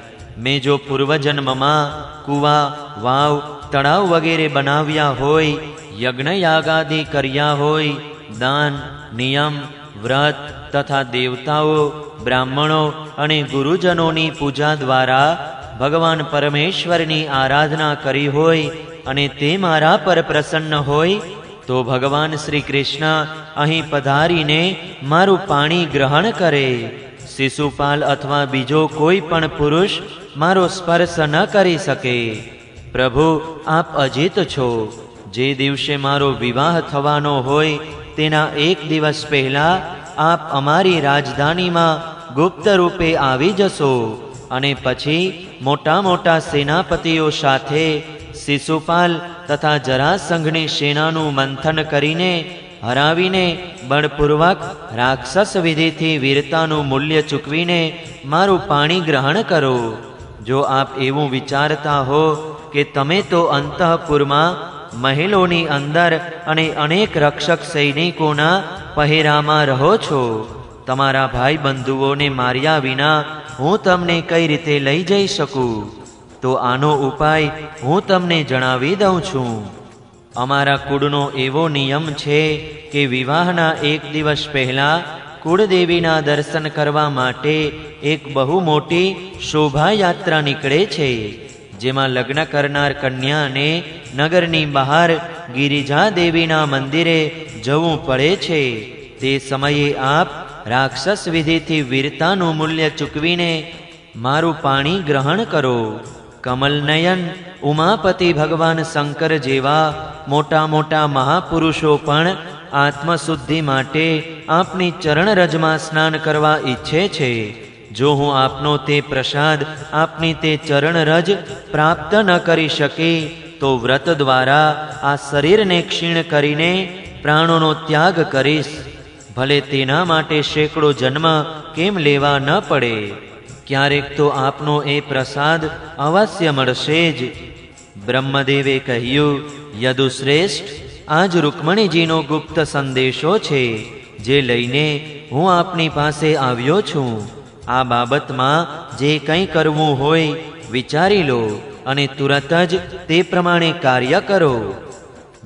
મેં જો પૂર્વજન્મમાં કૂવા, વાવ, તળાવ વગેરે બનાવ્યા હોય, યજ્ઞ યાગાદિ કર્યા હોય, દાન, નિયમ, વ્રત તથા દેવતાઓ, બ્રાહ્મણો અને ગુરુજનોની પૂજા દ્વારા ભગવાન પરમેશ્વરની આરાધના કરી હોય અને તે મારા પર પ્રસન્ન હોય, તો ભગવાન શ્રી કૃષ્ણ અહીં પધારીને મારું પાણી ગ્રહણ કરે. શિશુપાલ અથવા બીજો કોઈ પણ પુરુષ મારો સ્પર્શ ન કરી શકે. પ્રભુ, આપ અજીત છો. જે દિવસે મારો વિવાહ થવાનો હોય તેના એક દિવસ પહેલા આપ અમારી રાજધાનીમાં ગુપ્ત રૂપે આવી જશો અને પછી મોટા મોટા સેનાપતિઓ સાથે શિશુપાલ તથા જરાસંઘની સેનાનું મંથન કરીને હરાવીને બળપૂર્વક રાક્ષસ વિધિથી વીરતાનું મૂલ્ય ચૂકવીને મારું પાણી ગ્રહણ કરો. જો આપ એવું વિચારતા હો કે તમે તો અંતઃપુરમાં મહેલોની અંદર અને અનેક રક્ષક સૈનિકોના પહેરામાં રહો છો, તમારા ભાઈ બંધુઓને માર્યા વિના હું તમને કઈ રીતે લઈ જઈ શકું? તો આનો ઉપાય હું તમને જણાવી દઉં છું. અમારા કુળનો એવો નિયમ છે કે વિવાહના એક દિવસ પહેલા કુળદેવીના દર્શન કરવા માટે એક બહુ મોટી શોભાયાત્રા નીકળે છે, જેમાં લગ્ન કરનાર કન્યાને નગરની બહાર ગિરિજા દેવીના મંદિરે જવું પડે છે. તે સમયે આપ રાક્ષસ વિધિથી વીરતાનું મૂલ્ય ચૂકવીને મારું પાણી ગ્રહણ કરો. કમલનયન, ઉમાપતિ ભગવાન શંકર જેવા મોટા મોટા મહાપુરુષો પણ આત્મશુદ્ધિ માટે આપની ચરણરજમાં સ્નાન કરવા ઈચ્છે છે. જો હું આપનો તે પ્રસાદ, આપની તે ચરણરજ પ્રાપ્ત ન કરી શકી તો વ્રત દ્વારા આ શરીરને ક્ષીણ કરીને પ્રાણોનો ત્યાગ કરીશ. ભલે તેના માટે સેંકડો જન્મ કેમ લેવા ન પડે, ક્યારેક તો આપનો એ પ્રસાદ અવશ્ય મળશે જ. બ્રહ્મદેવે કહ્યું, યદુશ્રેષ્ઠ, આજ રૂકમણીજીનો ગુપ્ત સંદેશો છે, જે લઈને હું આપની પાસે આવ્યો છું. આ બાબતમાં જે કંઈ કરવું હોય વિચારી લો અને તુરત જ તે પ્રમાણે કાર્ય કરો.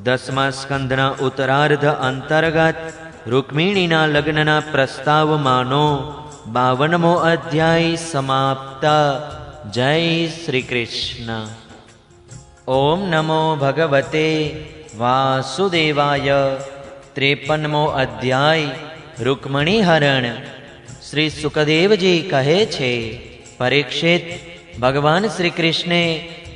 10મા સ્કંધના ઉત્તરાર્ધ અંતર્ગત રૂકમિણીના લગ્નના પ્રસ્તાવમાંનો 52મો અધ્યાય સમાપ્ત. જય શ્રી કૃષ્ણ. ઓમ નમો ભગવતે વાસુદેવાય. 53મો અધ્યાય રૂકમણી હરણ. શ્રી સુખદેવજી કહે છે, પરીક્ષિત, ભગવાન શ્રી કૃષ્ણે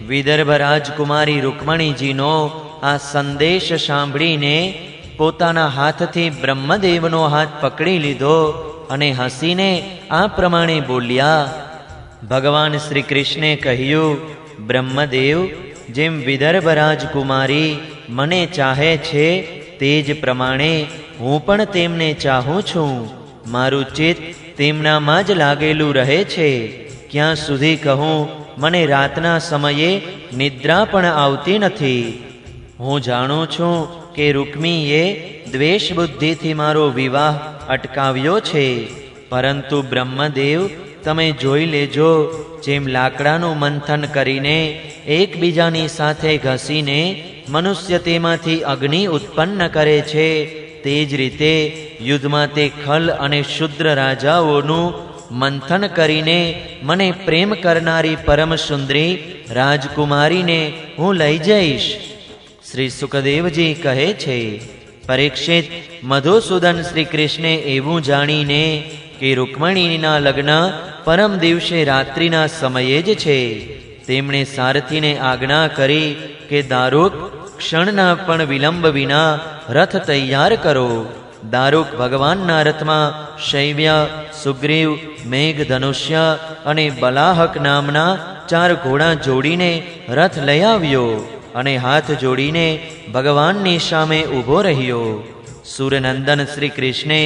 વિદર્ભ રાજકુમારી રૂકમણીજીનો આ સંદેશ સાંભળીને પોતાના હાથથી બ્રહ્મદેવનો હાથ પકડી લીધો અને હસીને આ પ્રમાણે બોલ્યા. ભગવાન શ્રી કૃષ્ણે કહ્યું, બ્રહ્મદેવ, જેમ વિદર્ભ રાજકુમારી મને ચાહે છે તે જ પ્રમાણે હું પણ તેમને ચાહું છું. મારું ચિત્ત તેમનામાં જ લાગેલું રહે છે. ક્યાં સુધી કહું, મને રાતના સમયે નિદ્રા પણ આવતી નથી. હું જાણું છું કે રૂકમીએ દ્વેષ બુદ્ધિથી મારો વિવાહ અટકાવ્યો છે, પરંતુ બ્રહ્મદેવ, તમે જોઈ લેજો, જેમ લાકડાનું મંથન કરીને એકબીજાની સાથે ઘસીને મનુષ્ય તેમાંથી અગ્નિ ઉત્પન્ન કરે છે, તે જ રીતે યુદ્ધમાં તે ખલ અને શુદ્ર રાજાઓનું મંથન કરીને મને પ્રેમ કરનારી પરમ સુંદરી રાજકુમારીને હું લઈ જઈશ. શ્રી સુખદેવજી કહે છે, પરીક્ષિત, મધુસૂદન શ્રી કૃષ્ણે એવું જાણીને કે રૂકમણીના લગ્ન પરમ દિવસે રાત્રિના સમયે જ છે, તેમણે સારથીને આજ્ઞા કરી કે દારૂક, ક્ષણના પણ વિલંબ વિના રથ તૈયાર કરો. દારૂક ભગવાનના રથમાં શૈવ્ય, સુગ્રીવ, મેઘધનુષ્ય અને બલાહક નામના 4 ઘોડા જોડીને રથ લઈ આવ્યો અને હાથ જોડીને ભગવાનની સામે ઊભો રહ્યો. સૂર્યનંદન શ્રી કૃષ્ણે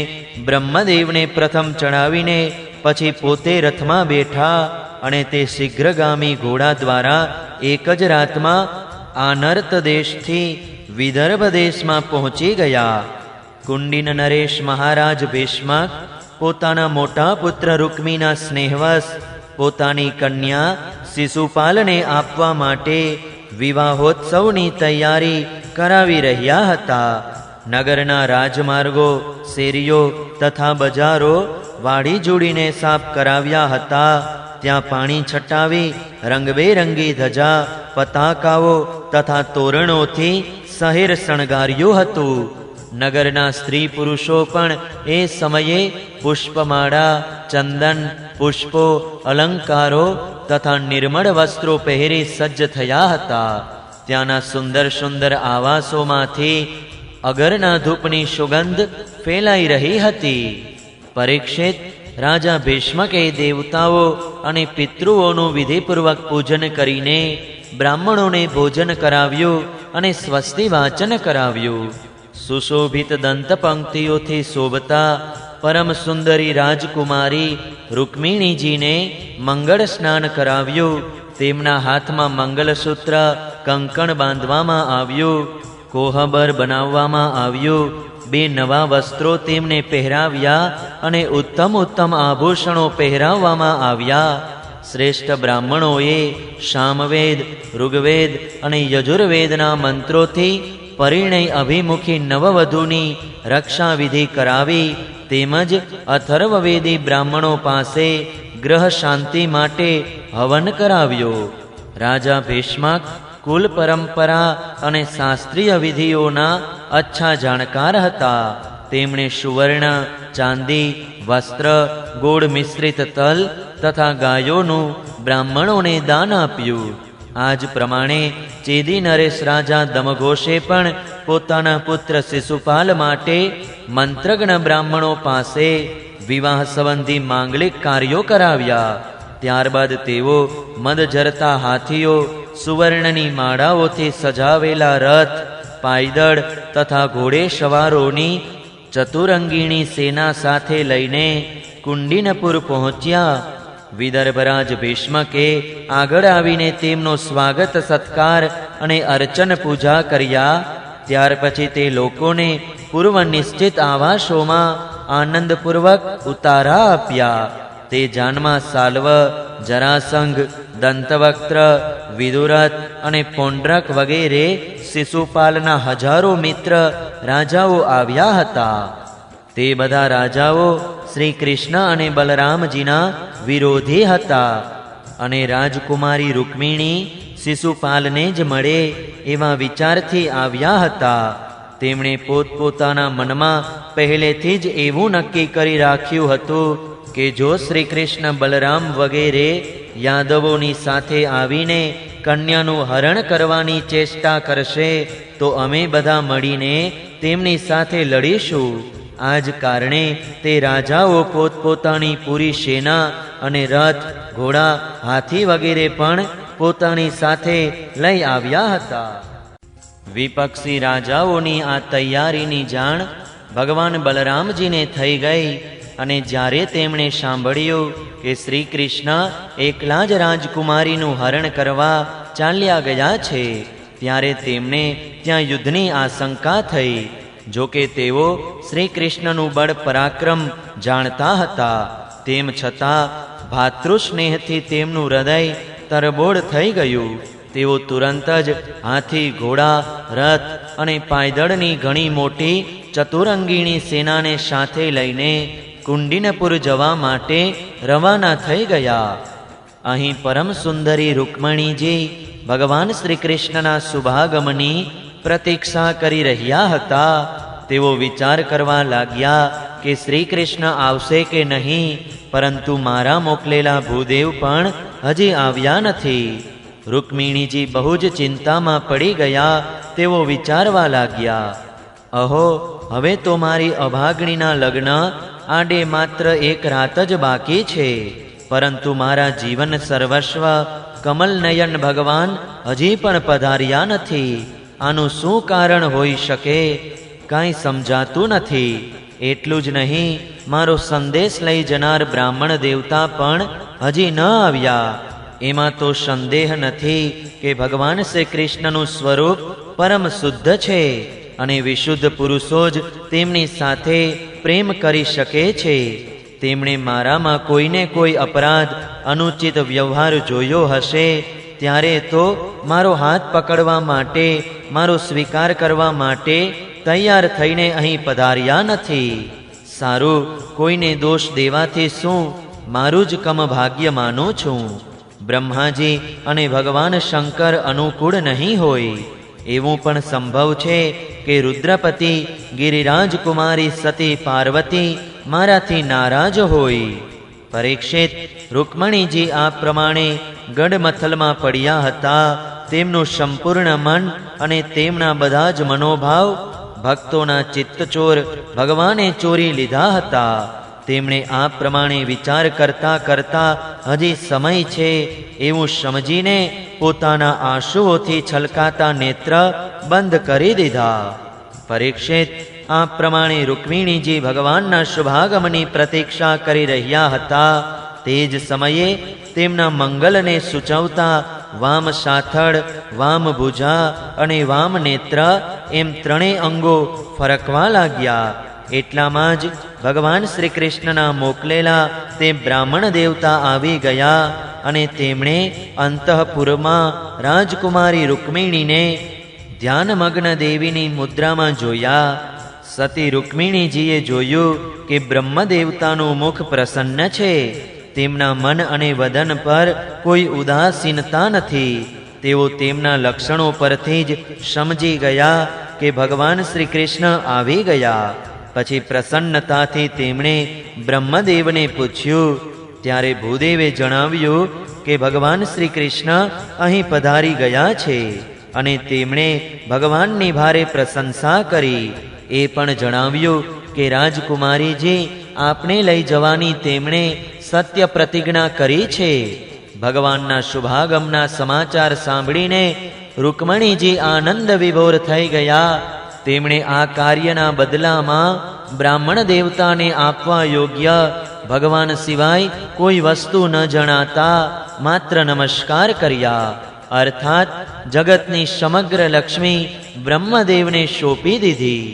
બ્રહ્મદેવને પ્રથમ ચડાવીને પછી પોતે રથમાં બેઠા અને તે શીઘ્રગામી ઘોડા દ્વારા એક જ રાતમાં આનર્ત દેશથી વિદર્ભ દેશમાં પહોંચી ગયા. કુંડિન નરેશ મહારાજ ભીષ્મક પોતાના મોટા પુત્ર રૂકમીના સ્નેહવશ પોતાની કન્યા શિશુપાલને આપવા માટે વિવાહોત્સવની તૈયારી કરાવી રહ્યા હતા. નગરના રાજમાર્ગો, શેરીઓ તથા બજારો વાડી જોડીને સાફ કરાવ્યા હતા. ત્યાં પાણી છટાવી રંગબેરંગી ધજા, પતાકાઓ તથા તોરણોથી શહેર શણગાર્યું હતું. નગરના સ્ત્રી પુરુષો પણ એ સમયે પુષ્પમાળા, ચંદન, પુષ્પો, અલંકારો તથા નિર્મળ વસ્ત્રો પહેરી સજ્જ થયા હતા. ત્યાંના સુંદર સુંદર આવાસોમાંથી અગરના ધૂપની સુગંધ ફેલાઈ રહી હતી. પરીક્ષિત, રાજા ભીષ્મકે દેવતાઓ અને પિતૃઓનું વિધિપૂર્વક પૂજન કરીને બ્રાહ્મણોને ભોજન કરાવ્યું અને સ્વસ્તિ વાચન કરાવ્યું. સુશોભિત દંત પંક્તિઓથી શોભતા પરમ સુંદરી રાજકુમારી રૂકમિણીજીને મંગળ સ્નાન કરાવ્યું. તેમના હાથમાં મંગલસૂત્ર, કંકણ બાંધવામાં આવ્યું, કોહબર બનાવવામાં આવ્યું. 2 નવા વસ્ત્રો તેમને પહેરાવ્યા અને ઉત્તમ ઉત્તમ આભૂષણો પહેરાવવામાં આવ્યા. શ્રેષ્ઠ બ્રાહ્મણોએ સામવેદ, ઋગ્વેદ અને યજુર્વેદના મંત્રોથી પરિણય અભિમુખી નવવધૂની રક્ષાવિધિ કરાવી. તેમજ અથર્વવેદી બ્રાહ્મણો પાસે ગ્રહ શાંતિ માટે હવન કરાવ્યો. રાજા ભીષ્મક કુલ પરંપરા અને શાસ્ત્રીય વિધિઓના અચ્છા જાણકાર હતા. તેમણે સુવર્ણ, ચાંદી, વસ્ત્ર, ગોળ મિશ્રિત તલ તથા ગાયોનું બ્રાહ્મણોને દાન આપ્યું. આ જ પ્રમાણે ચેદી નરેશ રાજા દમઘોષે પણ પોતાના પુત્ર શિશુપાલ માટે મંત્રજ્ઞ બ્રાહ્મણો પાસે વિવાહ સંબંધી માંગલિક કાર્યો કરાવ્યા. ત્યારબાદ તેઓ મદજરતા હાથીઓ, સુવર્ણની માળાઓથી સજાવેલા રથ, પાયદળ તથા ઘોડે સવારોની ચતુરંગીણી સેના સાથે લઈને કુંડિનપુર પહોંચ્યા. વિદર્ભરાજ ભીષ્મકે આગળ આવીને તેમનો સ્વાગત સત્કાર અને અર્ચન પૂજા કર્યા. ત્યાર પછી તે લોકોને પૂર્વ નિશ્ચિત આવાસોમાં આનંદપૂર્વક ઉતારા આપ્યા. તે જાનમાં સાલ્વ, જરાસંઘ, દંતવક્ત્ર, વિદુરથ અને પૌંડ્રક વગેરે શિશુપાલના હજારો મિત્ર રાજાઓ આવ્યા હતા. તે બધા રાજાઓ શ્રી કૃષ્ણ અને બલરામજીના વિરોધી હતા અને રાજકુમારી રૂક્મિણી શિશુપાલને જ મળે એવા વિચારથી આવ્યા હતા. તેમણે પોતપોતાના મનમાં પહેલેથી જ એવું નક્કી કરી રાખ્યું હતું કે જો શ્રી કૃષ્ણ બલરામ વગેરે યાદવોની સાથે આવીને કન્યાનું હરણ કરવાની ચેષ્ટા કરશે તો અમે બધા મળીને તેમની સાથે લડીશું. આ જ કારણે તે રાજાઓ પોતપોતાની પૂરી સેના અને રથ, ઘોડા, હાથી વગેરે પણ પોતાની સાથે લઈ આવ્યા હતા. વિપક્ષી રાજાઓની આ તૈયારીની જાણ ભગવાન બલરામજીને થઈ ગઈ અને જ્યારે તેમણે સાંભળ્યું કે શ્રી કૃષ્ણ એકલા જ રાજકુમારીનું હરણ કરવા ચાલ્યા ગયા છે, ત્યારે તેમને ત્યાં યુદ્ધની આશંકા થઈ. જો કે તેઓ શ્રી કૃષ્ણનું બળ પરાક્રમ જાણતા હતા, તેમ છતાં ભાતૃસ્નેહથી તેમનું હૃદય તરબોળ થઈ ગયું. તેઓ તુરંત જ હાથી, ઘોડા, રથ અને પાયદળની ઘણી મોટી ચતુરંગીણી સેનાને સાથે લઈને કુંડિનપુર જવા માટે રવાના થઈ ગયા. અહીં પરમ સુંદરી રૂક્મણીજી ભગવાન શ્રી કૃષ્ણના શુભાગમની પ્રતીક્ષા કરી રહ્યા હતા. તેઓ વિચાર કરવા લાગ્યા કે શ્રી કૃષ્ણ આવશે કે નહીં, પરંતુ મારા મોકલેલા ભૂદેવ પણ હજી આવ્યા નથી. રૂક્મિણીજી બહુ જ ચિંતામાં પડી ગયા. તેઓ વિચારવા લાગ્યા, અહો, હવે તો મારી અભાગણીના લગ્ન આડે માત્ર એક રાત જ બાકી છે, પરંતુ મારા જીવન સર્વસ્વ કમલનયન ભગવાન હજી પણ પધાર્યા નથી. આનું શું કારણ હોઈ શકે? કાંઈ સમજાતું નથી. એટલું જ નહીં, મારો સંદેશ લઈ જનાર બ્રાહ્મણ દેવતા પણ હજી ન આવ્યા. એમાં તો સંદેહ નથી કે ભગવાન શ્રી કૃષ્ણનું સ્વરૂપ પરમ શુદ્ધ છે અને વિશુદ્ધ પુરુષો જ તેમની સાથે પ્રેમ કરી શકે છે. તેમણે મારામાં કોઈને કોઈ અપરાધ, અનુચિત વ્યવહાર જોયો હશે, ત્યારે તો મારો હાથ પકડવા માટે, મારો સ્વીકાર કરવા માટે તૈયાર થઈને અહીં પધાર્યા નથી. સારું, કોઈને દોષ દેવાથી શું, મારું જ કમ ભાગ્ય માનું છું. બ્રહ્માજી અને ભગવાન શંકર અનુકૂળ નહીં હોય. એવું પણ સંભવ છે કે રુદ્રપતિ ગિરિરાજ કુમારી સતી પાર્વતી મારાથી નારાજ હોય. પરીક્ષિત, રૂક્મણીજી આ પ્રમાણે ગડમથલમાં પડ્યા હતા. તેમનું સંપૂર્ણ મન અને તેમના બધા જ મનોભાવ ભક્તોના ચિત્તચોર ભગવાને ચોરી લીધા હતા. તેમણે આ પ્રમાણે વિચાર કરતા કરતા હજી સમય છે એવું સમજીને પોતાના આંસુઓથી છલકાતા નેત્ર બંધ કરી દીધા. પરીક્ષિત, આ પ્રમાણે રૂક્મિણીજી ભગવાનના શુભાગમની પ્રતીક્ષા કરી રહ્યા હતા. તે જ સમયે તેમના મંગલને સૂચવતા વામ સાથળ, વામ ભુજા અને વામ નેત્ર એમ ત્રણેય અંગો ફરકવા લાગ્યા. એટલામાં જ ભગવાન શ્રી કૃષ્ણના મોકલેલા તે બ્રાહ્મણ દેવતા આવી ગયા અને તેમણે અંતઃપુરમાં રાજકુમારી રૂક્મિણીને ધ્યાનમગ્ન દેવીની મુદ્રામાં જોયા. સતી રૂક્મિણીજીએ જોયું કે બ્રહ્મદેવતાનું મુખ પ્રસન્ન છે. તેમના મન અને વદન પર કોઈ ઉદાસીનતા નથી. તેઓ તેમના લક્ષણો પરથી જ સમજી ગયા કે ભગવાન શ્રી કૃષ્ણ આવી ગયા. પછી પ્રસન્નતાથી તેમણે બ્રહ્મદેવને પૂછ્યું. ત્યારે ભૂદેવે જણાવ્યું કે ભગવાન શ્રી કૃષ્ણ અહીં પધારી ગયા છે. અને તેમણે ભગવાનની ભારે પ્રશંસા કરી. એ પણ જણાવ્યું કે રાજકુમારીજી, આપને લઈ જવાની તેમણે સત્ય પ્રતિજ્ઞા કરી છે. ભગવાનના શુભાગમના સમાચાર સાંભળીને રૂકમણીજી આનંદ વિભોર થઈ ગયા. તેમણે આ કાર્યના બદલામાં બ્રાહ્મણ દેવતાને આપવા યોગ્ય ભગવાન સિવાય કોઈ વસ્તુ ન જણાતા માત્ર નમસ્કાર કર્યા, અર્થાત જગતની સમગ્ર લક્ષ્મી બ્રહ્મદેવને સોંપી દીધી.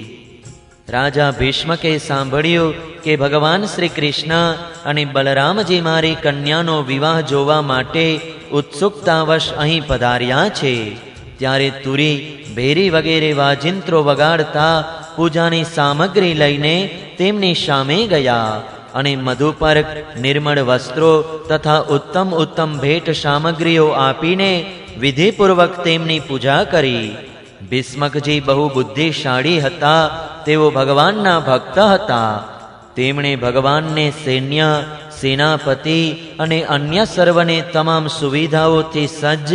રાજા ભીષ્મકે સાંભળ્યું કે ભગવાન શ્રી કૃષ્ણ અને બલરામજી મારી કન્યાનો વિવાહ જોવા માટે ઉત્સુકતાવશ અહીં પધાર્યા છે. ત્યારે તુરી, ભેરી વગેરે વાજિંત્રો વગાડતા પૂજાની સામગ્રી લઈને તેમની સામે ગયા અને મધુપર્ક, નિર્મળ વસ્ત્રો તથા ઉત્તમ ઉત્તમ ભેટ સામગ્રીઓ આપીને વિધિપૂર્વક તેમની પૂજા કરી. ભીષ્મકજી બહુ બુદ્ધિશાળી હતા. તેઓ ભગવાનના ભક્ત હતા. તેમણે ભગવાનને સૈન્ય, સેનાપતિ અને અન્ય સર્વને તમામ સુવિધાઓથી સજ્જ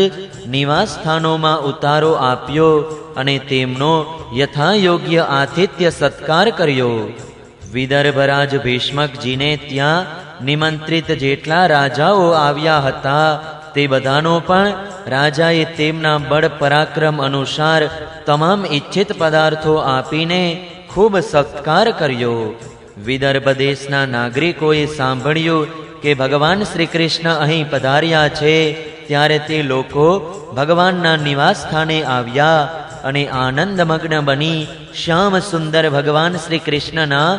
નિવાસ સ્થાનોમાં ઉતારો આપ્યો અને તેમનો યથાયોગ્ય આતિથ્ય સત્કાર કર્યો. વિદર્ભરાજ ભીષ્મકજીને ત્યાં નિમંત્રિત જેટલા રાજાઓ આવ્યા હતા તે બધાનો પણ રાજાએ તેમના બળ પરાક્રમ અનુસાર તમામ ઈચ્છિત પદાર્થો આપીને ખૂબ સત્કાર કર્યો. વિદર્ભ દેશના નાગરિકોએ સાંભળ્યું કે ભગવાન શ્રી કૃષ્ણ અહીં પધાર્યા છે. ત્યારે તે લોકો ભગવાનના નિવાસ સ્થાને આવ્યા અને આનંદમગ્ન બની શ્યામ સુંદર ભગવાન શ્રી કૃષ્ણના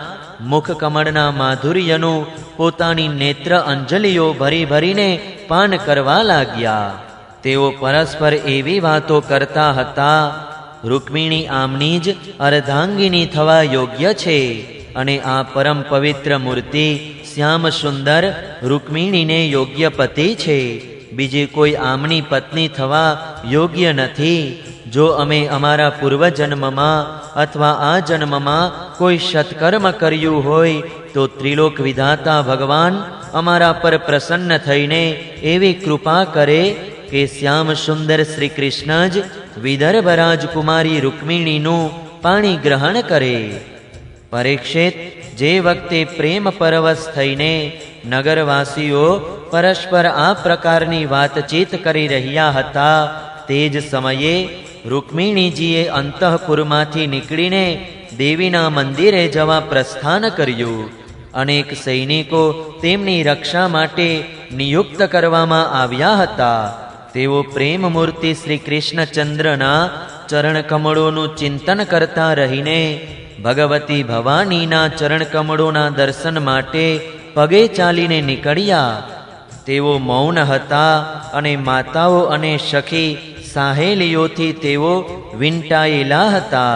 મુખ કમળના માધુર્યનું પોતાની નેત્ર અંજલિઓ ભરી ભરીને પાન કરવા લાગ્યા. તેઓ પરસ્પર એવી વાતો કરતા હતા, રૂકમિણી આમની જ અર્ધાંગિની થવા યોગ્ય છે અને આ પરમ પવિત્ર મૂર્તિ શ્યામ સુંદર રૂકમિણીને યોગ્ય પતિ છે. બીજી કોઈ આમની પત્ની થવા યોગ્ય નથી. જો અમે અમારા પૂર્વજન્મમાં અથવા આ જન્મમાં કોઈ સત્કર્મ કર્યું હોય તો ત્રિલોક વિધાતા ભગવાન અમારા પર પ્રસન્ન થઈને એવી કૃપા કરે કે શ્યામ સુંદર શ્રી કૃષ્ણ જ વિદર્ભ રાજકુમારી રૂકમિણીનું પાણી ગ્રહણ કરે. પરીક્ષિત, જે વખતે પ્રેમ પરવશ થઈને નગરવાસીઓ પરસ્પર આ પ્રકારની વાતચીત કરી રહ્યા હતા, તે જ સમયે રૂકમિણીજીએ અંતઃપુરમાંથી નીકળીને દેવીના મંદિરે જવા પ્રસ્થાન કર્યું. અનેક સૈનિકો તેમની રક્ષા માટે નિયુક્ત કરવામાં આવ્યા હતા. તેઓ પ્રેમ મૂર્તિ શ્રી કૃષ્ણચંદ્રના ચરણકમળોનું ચિંતન કરતા રહીને ભગવતી ભવાનીના ચરણકમળોના દર્શન માટે પગે ચાલીને નીકળ્યા. તેઓ મૌન હતા અને માતાઓ અને સખી સાહેલીઓથી તેઓ વીંટાયેલા હતા.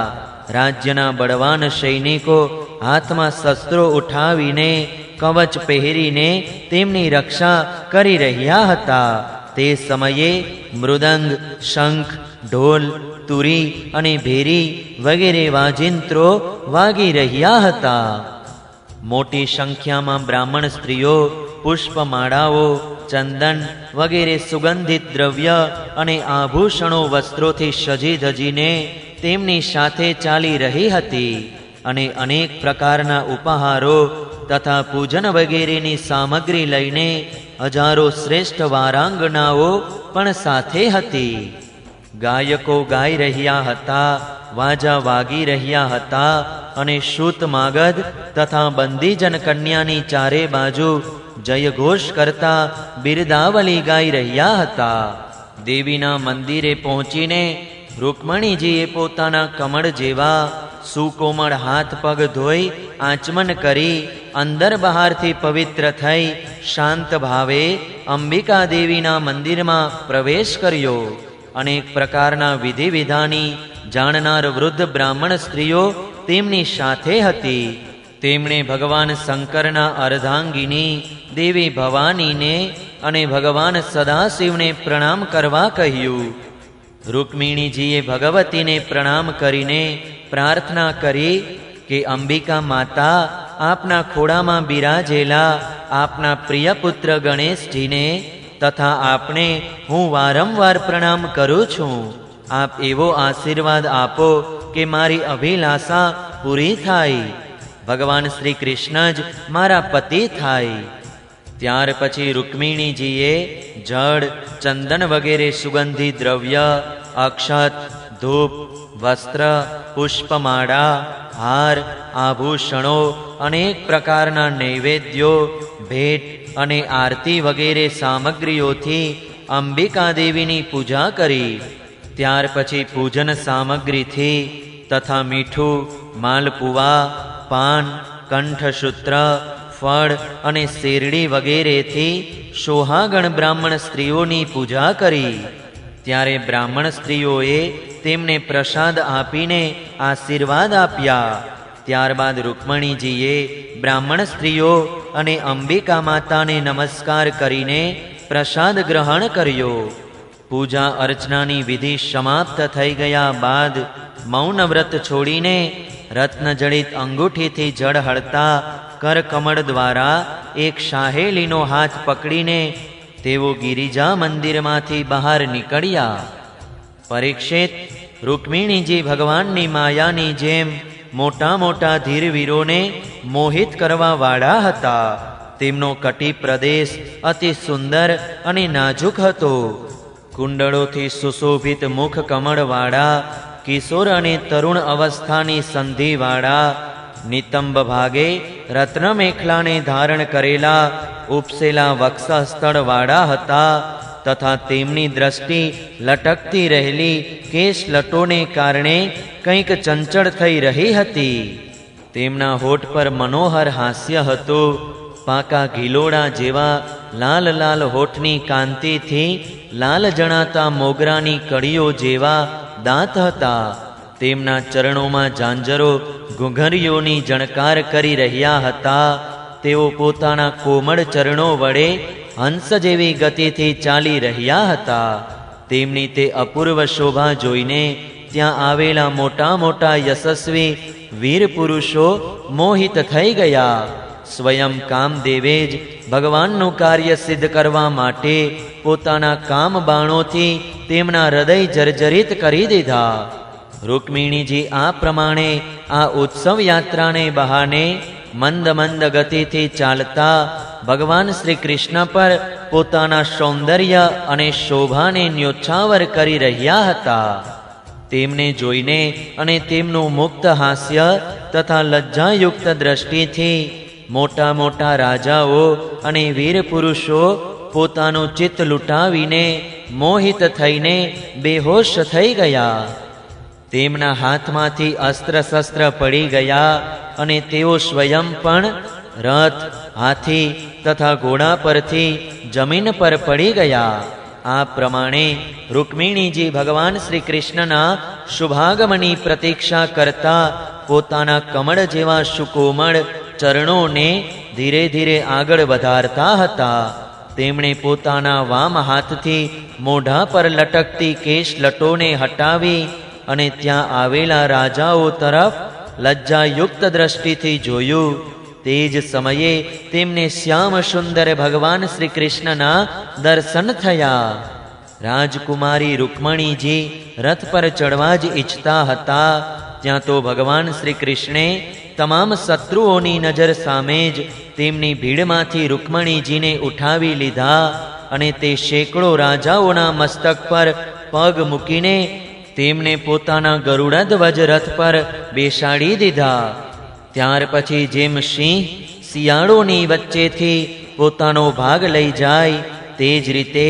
રાજ્યના બળવાન સૈનિકો હાથમાં શસ્ત્રો ઉઠાવીને કવચ પહેરીને તેમની રક્ષા કરી રહ્યા હતા. તે સમયે મૃદંગ, શંખ, ઢોલ, તુરી અને ભેરી વગેરે વાજિંત્રો વાગી રહ્યા હતા. મોટી સંખ્યામાં બ્રાહ્મણ સ્ત્રીઓ પુષ્પમાળાઓ, ચંદન વગેરે સુગંધિત દ્રવ્ય અને આભૂષણો વસ્ત્રોથી સજી ધજીને તેમની સાથે ચાલી રહી હતી અને અનેક પ્રકારના ઉપહારો તથા પૂજન વગેરેની સામગ્રી લઈને હજારો શ્રેષ્ઠ વારાંગનાઓ પણ સાથે હતી. ગાયકો ગાઈ રહ્યા હતા, વાજા વાગી રહ્યા હતા અને શ્રુત માગધ તથા બંદીજન કન્યાની ચારે બાજુ જયઘોષ કરતા બિરદાવલી ગાઈ રહ્યા હતા. દેવીના મંદિરે પહોંચીને રૂકમણીજીએ પોતાના કમળ જેવા સુકોમળ હાથ પગ ધોઈ આચમન કરી અંદર બહારથી પવિત્ર થઈ શાંત ભાવે અંબિકા દેવીના મંદિરમાં પ્રવેશ કર્યો. અનેક પ્રકારના વિધિ વિધાની જાણનાર વૃદ્ધ બ્રાહ્મણ સ્ત્રીઓ તેમની સાથે હતી. તેમણે ભગવાન શંકરના અર્ધાંગિની દેવી ભવાનીને અને ભગવાન સદાશિવને પ્રણામ કરવા કહ્યું. રૂકમિણીજીએ ભગવતીને પ્રણામ કરીને પ્રાર્થના કરી કે અંબિકા માતા, આપના ખોળામાં બિરાજેલા આપના પ્રિય પુત્ર ગણેશજીને તથા આપને હું વારંવાર પ્રણામ કરું છું. આપ એવો આશીર્વાદ આપો કે મારી અભિલાષા પૂરી થાય. ભગવાન શ્રી કૃષ્ણ જ મારા પતિ થાય. ત્યાર પછી રૂકમિણીજીએ જળ, ચંદન વગેરે સુગંધી દ્રવ્ય, અક્ષત, ધૂપ, વસ્ત્ર, પુષ્પમાળા, હાર, આભૂષણો, અનેક પ્રકારના નૈવેદ્યો, ભેટ અને આરતી વગેરે સામગ્રીઓથી અંબિકા દેવીની પૂજા કરી. ત્યાર પછી પૂજન સામગ્રીથી તથા મીઠું, માલપુવા, પાન, કંઠસૂત્ર, ફળ અને શેરડી વગેરેથી સોહાગણ બ્રાહ્મણ સ્ત્રીઓની પૂજા કરી. ત્યારે બ્રાહ્મણ સ્ત્રીઓએ તેમને પ્રસાદ આપીને આશીર્વાદ આપ્યા. ત્યારબાદ રૂકમણીજીએ બ્રાહ્મણ સ્ત્રીઓ અને અંબિકા માતાને નમસ્કાર કરીને પ્રસાદ ગ્રહણ કર્યો. પૂજા અર્ચનાની વિધિ સમાપ્ત થઈ ગયા બાદ મૌન વ્રત છોડીને રત્નજડિત અંગૂઠીથી જળ હળતા કરકમળ દ્વારા એક શાહેલીનો હાથ પકડીને તેઓ ગિરિજા મંદિરમાંથી બહાર નીકળ્યા. પરીક્ષિત, રૂકમિણીજી ભગવાનની માયાની જેમ મોટા મોટા ધીરવીરોને મોહિત કરવા વાળા હતા. તેમનો કટી પ્રદેશ અતિ સુંદર અને નાજુક હતો. કુંડળોથી સુશોભિત મુખ કમળવાળા, કિશોર અને તરુણ અવસ્થાની સંધિવાળા, નિતંબ ભાગે રત્ન મેખલાને ધારણ કરેલા ઉપસેલા વક્ષસ્થળવાળા હતા તથા તેમની દ્રષ્ટિ લટકતી રહેલી કેશ લટોને કારણે કંઈક ચંચળ થઈ રહી હતી. તેમના હોઠ પર મનોહર હાસ્ય હતું. પાકા ઘીલોડા જેવા લાલ લાલ હોઠની કાંતિથી લાલ જણાતા મોગરાની કળીઓ જેવા દાંત હતા. તેમના ચરણોમાં ઝાંઝરો ઘૂંઘરીઓની જણકાર કરી રહ્યા હતા. તેઓ પોતાના કોમળ ચરણો વડે હંસ જેવી ગતિથી ચાલી રહ્યા હતા. તેમની તે અપૂર્વ શોભા જોઈને ત્યાં આવેલા મોટા મોટા યશસ્વી વીર પુરુષો મોહિત થઈ ગયા. સ્વયં કામદેવે જ ભગવાનનું કાર્ય સિદ્ધ કરવા માટે પોતાના કામ બાણોથી તેમના હૃદય જર્જરિત કરી દીધા. રૂકમિણીજી આ પ્રમાણે આ ઉત્સવ યાત્રાને બહાને મંદ મંદ ગતિથી ચાલતા ભગવાન શ્રી કૃષ્ણ પર પોતાના સૌંદર્ય અને શોભાને ન્યોછાવર કરી રહ્યા હતા. તેમને જોઈને અને તેમનું મુક્ત હાસ્ય તથા લજ્જાયુક્ત દ્રષ્ટિથી મોટા મોટા રાજાઓ અને વીર પુરુષો પોતાનું ચિત્ત લૂંટાવીને મોહિત થઈને બેહોશ થઈ ગયા. તેમના હાથમાંથી અસ્ત્ર શસ્ત્ર પડી ગયા અને તેઓ સ્વયં પણ રથ, હાથી તથા ઘોડા પરથી જમીન પર પડી ગયા. આ પ્રમાણે રૂકમિણીજી ભગવાન શ્રી કૃષ્ણના શુભાગમની પ્રતીક્ષા કરતા પોતાના કમળ જેવા સુકોમળ ચરણોને ધીરે ધીરે આગળ વધારતા હતા. તેમણે પોતાના વામ હાથથી મોઢા પર લટકતી કેશ લટોને હટાવી અને ત્યાં આવેલા રાજાઓ તરફ લજ્જાયુક્ત દ્રષ્ટિથી જોયું. તે જ સમયે તેમને શ્યામ સુંદર ભગવાન શ્રી કૃષ્ણના દર્શન થયા. રાજકુમારી રૂકમણીજી રથ પર ચડવા જ ઈચ્છતા હતા. ત્યાં તો ભગવાન શ્રી કૃષ્ણે તમામ શત્રુઓની નજર સામે જ તેમની ભીડમાંથી રૂકમણીજીને ઉઠાવી લીધા અને તે સેંકડો રાજાઓના મસ્તક પર પગ મૂકીને તેમને પોતાના ગરુડધ્વજ રથ પર બેસાડી દીધા. ત્યાર પછી જેમ સિંહ શિયાળોની વચ્ચેથી પોતાનો ભાગ લઈ જાય તે જ રીતે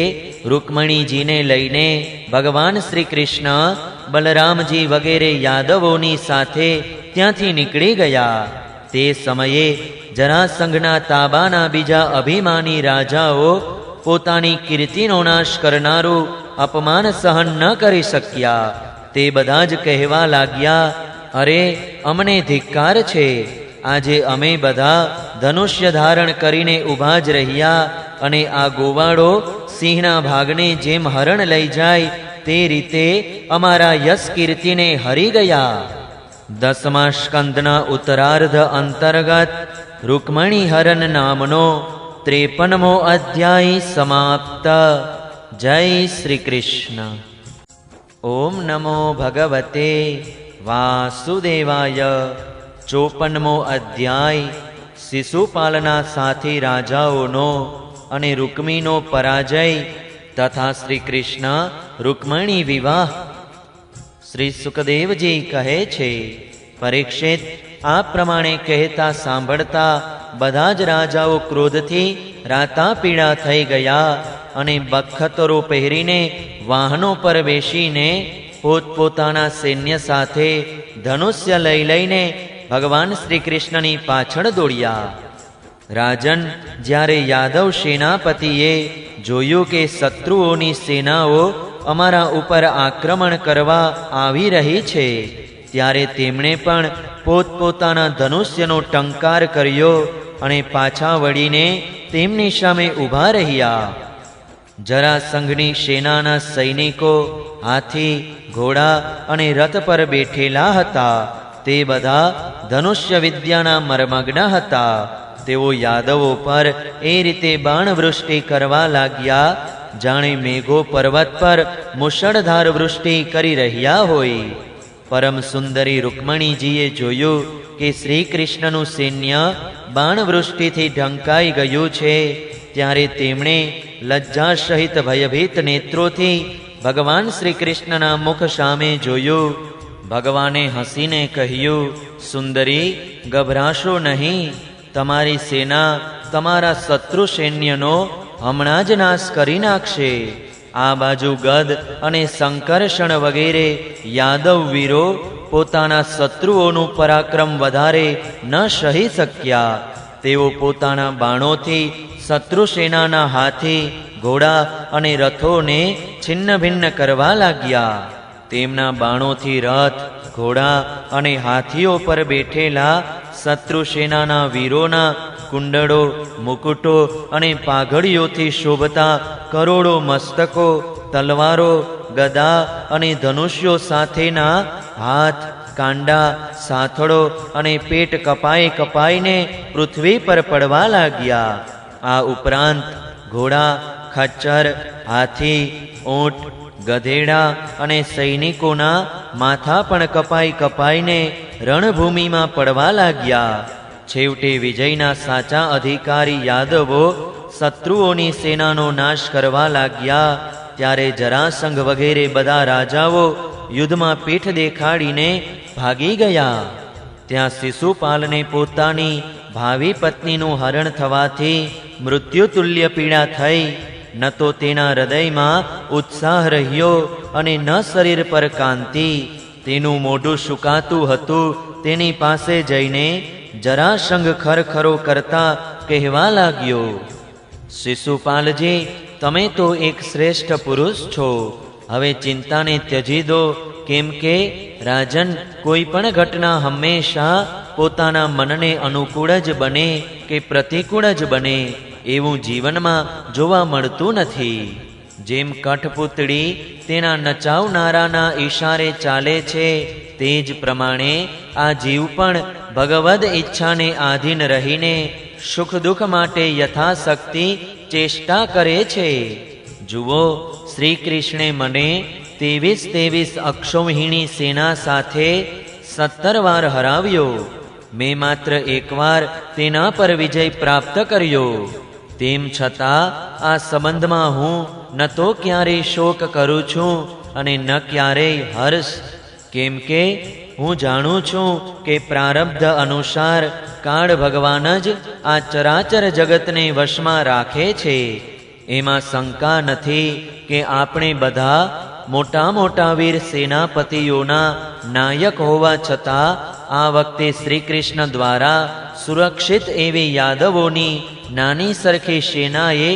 રૂકમણીજીને લઈને ભગવાન શ્રી કૃષ્ણ બલરામજી વગેરે યાદવોની સાથે ત્યાંથી નીકળી ગયા. તે સમયે જરાસંઘના તાબાના બીજા અભિમાની રાજાઓ પોતાની કીર્તિનો નાશ કરનારું અપમાન સહન ન કરી શક્યા. તે બધા જ કહેવા લાગ્યા, અરે અમને ધિક્કાર છે. આજે અમે બધા ધનુષ્ય ધારણ કરીને ઊભા જ રહ્યા અને આ ગોવાળો સિંહના ભાગને જેમ હરણ લઈ જાય તે રીતે અમારા યશ કીર્તિને હરી ગયા. 10મા સ્કંદના ઉત્તરાર્ધ અંતર્ગત રૂકમણી હરણ નામનો 53મો અધ્યાય સમાપ્ત. જય શ્રી કૃષ્ણ. ઓમ નમો ભગવતે વાસુદેવાય. 54મો અધ્યાય શિશુપાલના સાથી રાજાઓનો અને રૂકમીનો પરાજય તથા શ્રી કૃષ્ણ રૂકમણી વિવાહ. શ્રી સુખદેવજી કહે છે, પરીક્ષિત, આ પ્રમાણે કહેતા સાંભળતા બધા જ રાજાઓ ક્રોધથી રાતાપીળા થઈ ગયા અને બખતરો પહેરીને વાહનો પર બેસીને પોતપોતાના સૈન્ય સાથે ધનુષ્ય લઈને ભગવાન શ્રી કૃષ્ણની પાછળ દોડ્યા. રાજન, જ્યારે યાદવ સેનાપતિએ જોયું કે શત્રુઓની સેનાઓ અમારા ઉપર આક્રમણ કરવા આવી રહી છે, ત્યારે તેમણે પણ પોતપોતાના ધનુષ્યનો ટંકાર કર્યો અને પાછા વળીને તેમની સામે ઊભા રહ્યા. જરાસંઘની સેનાના સૈનિકો હાથી, ઘોડા અને રથ પર બેઠેલા હતા. તે બધા ધનુષ્ય વિદ્યાના મર્મગ્ન હતા. તેઓ યાદવો પર એ રીતે બાણવૃષ્ટિ કરવા લાગ્યા જાણે મેઘો પર્વત પર મુશળધાર વૃષ્ટિ કરી રહ્યા હોય. પરમ સુંદરી રૂકમણીજીએ જોયું કે શ્રી કૃષ્ણનું સૈન્ય બાણવૃષ્ટિથી ઢંકાઈ ગયું છે, ત્યારે તેમણે લજ્જા સહિત ભયભીત નેત્રોથી ભગવાન શ્રી કૃષ્ણના મુખ સામે જોયું. ભગવાને હસીને કહ્યું, સુંદરી, ગભરાશો નહીં. તમારી સેના તમારા શત્રુ સૈન્યનો હમણાં જ નાશ કરી નાખશે. આ બાજુ ગદ અને સંકર્ષણ વગેરે યાદવ વીરો પોતાના શત્રુઓનું પરાક્રમ વધારે ન સહી શક્યા. તેઓ પોતાના બાણોથી શત્રુ સેનાના હાથી, ઘોડા અને રથોને છિન્ન ભિન્ન કરવા લાગ્યા. તેમના બાણોથી રથ, ઘોડા અને હાથીઓ પર બેઠેલા શત્રુ સેનાના વીરોના કુંડળો, મુકુટો અને પાઘડીઓથી શોભતા કરોડો મસ્તકો, તલવારો, ગદા અને ધનુષ્યો સાથેના હાથ, કાંડા, સાથળો અને પેટ કપાઈને પૃથ્વી પર પડવા લાગ્યા. આ ઉપરાંત ઘોડા, ખચ્ચર, હાથી, ઊંટ, ગધેડા અને સૈનિકોના માથા પણ કપાઈને રણભૂમિમાં પડવા લાગ્યા. છેવટે વિજયના સાચા અધિકારી યાદવો શત્રુઓની સેનાનો નાશ કરવા લાગ્યા. ત્યારે જરાસંઘ વગેરે બધા રાજાઓ યુદ્ધમાં પીઠ દેખાડીને ભાગી ગયા. ત્યાં શિશુપાલને પોતાની ભાવિ પત્નીનું હરણ થવાથી મૃત્યુતુલ્ય પીડા થઈ. ન તો તેના હૃદયમાં ઉત્સાહ રહ્યો અને ન શરીર પર કાંતિ. તેનું મોઢું સુકાતું હતું. તેની પાસે જઈને જરાસંઘ ખરખરો કરતા કહેવા લાગ્યો, શિશુપાલજી, તમે તો એક શ્રેષ્ઠ પુરુષ છો. હવે ચિંતાને ત્યજી દો, કેમ કે રાજન, કોઈ પણ ઘટના હંમેશા પોતાના મનને અનુકૂળ જ બને કે પ્રતિકૂળ જ બને એવું જીવનમાં જોવા મળતું નથી. જેમ કઠપૂતળી તેના નચાવનારાના ઈશારે ચાલે છે, તે જ પ્રમાણે આ જીવ પણ ભગવદ ઈચ્છાને આધીન રહીને સુખ દુઃખ માટે યથાશક્તિ ચેષ્ટા કરે છે. જુઓ, શ્રી કૃષ્ણે મને 23 અક્ષૌહિણી સેના સાથે 17 વાર હરાવ્યો. મેં માત્ર એકવાર તેના પર વિજય પ્રાપ્ત કર્યો. તેમ છતાં આ સંબંધમાં હું ન તો ક્યારેય શોક કરું છું અને ન ક્યારેય હર્ષ, કેમ કે હું જાણું છું કે પ્રારબ્ધ અનુસાર કાળ ભગવાન જ આ ચરાચર જગતને વશમાં રાખે છે. એમાં શંકા નથી કે આપણે બધા મોટા મોટા વીર સેનાપતિઓના નાયક હોવા છતાં આ વખતે શ્રી કૃષ્ણ દ્વારા સુરક્ષિત એવી યાદવોની નાની સરખી સેનાએ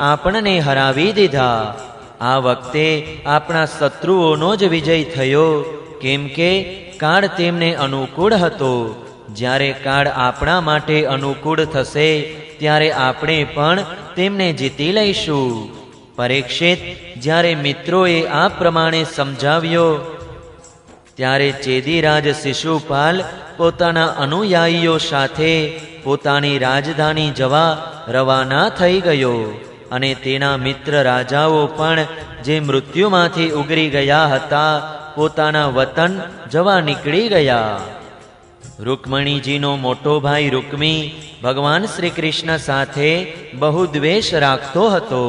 આપણને હરાવી દીધા. આ વખતે આપણા શત્રુઓનો જ વિજય થયો, કેમ કે કાળ તેમને અનુકૂળ હતો. જ્યારે કાળ આપણા માટે અનુકૂળ થશે ત્યારે આપણે પણ તેમને જીતી લઈશું. પરીક્ષિત, જ્યારે મિત્રોએ આ પ્રમાણે સમજાવ્યો ત્યારે ચેદીરાજ શિશુપાલ પોતાના અનુયાયીઓ સાથે પોતાની રાજધાની જવા રવાના થઈ ગયો. અને તેના મિત્ર રાજાઓ પણ જે મૃત્યુમાંથી ઉગરી ગયા હતા, પોતાના વતન જવા નીકળી ગયા. રૂકમણીજીનો મોટો ભાઈ રૂકમી ભગવાન શ્રી કૃષ્ણ સાથે બહુ દ્વેષ રાખતો હતો.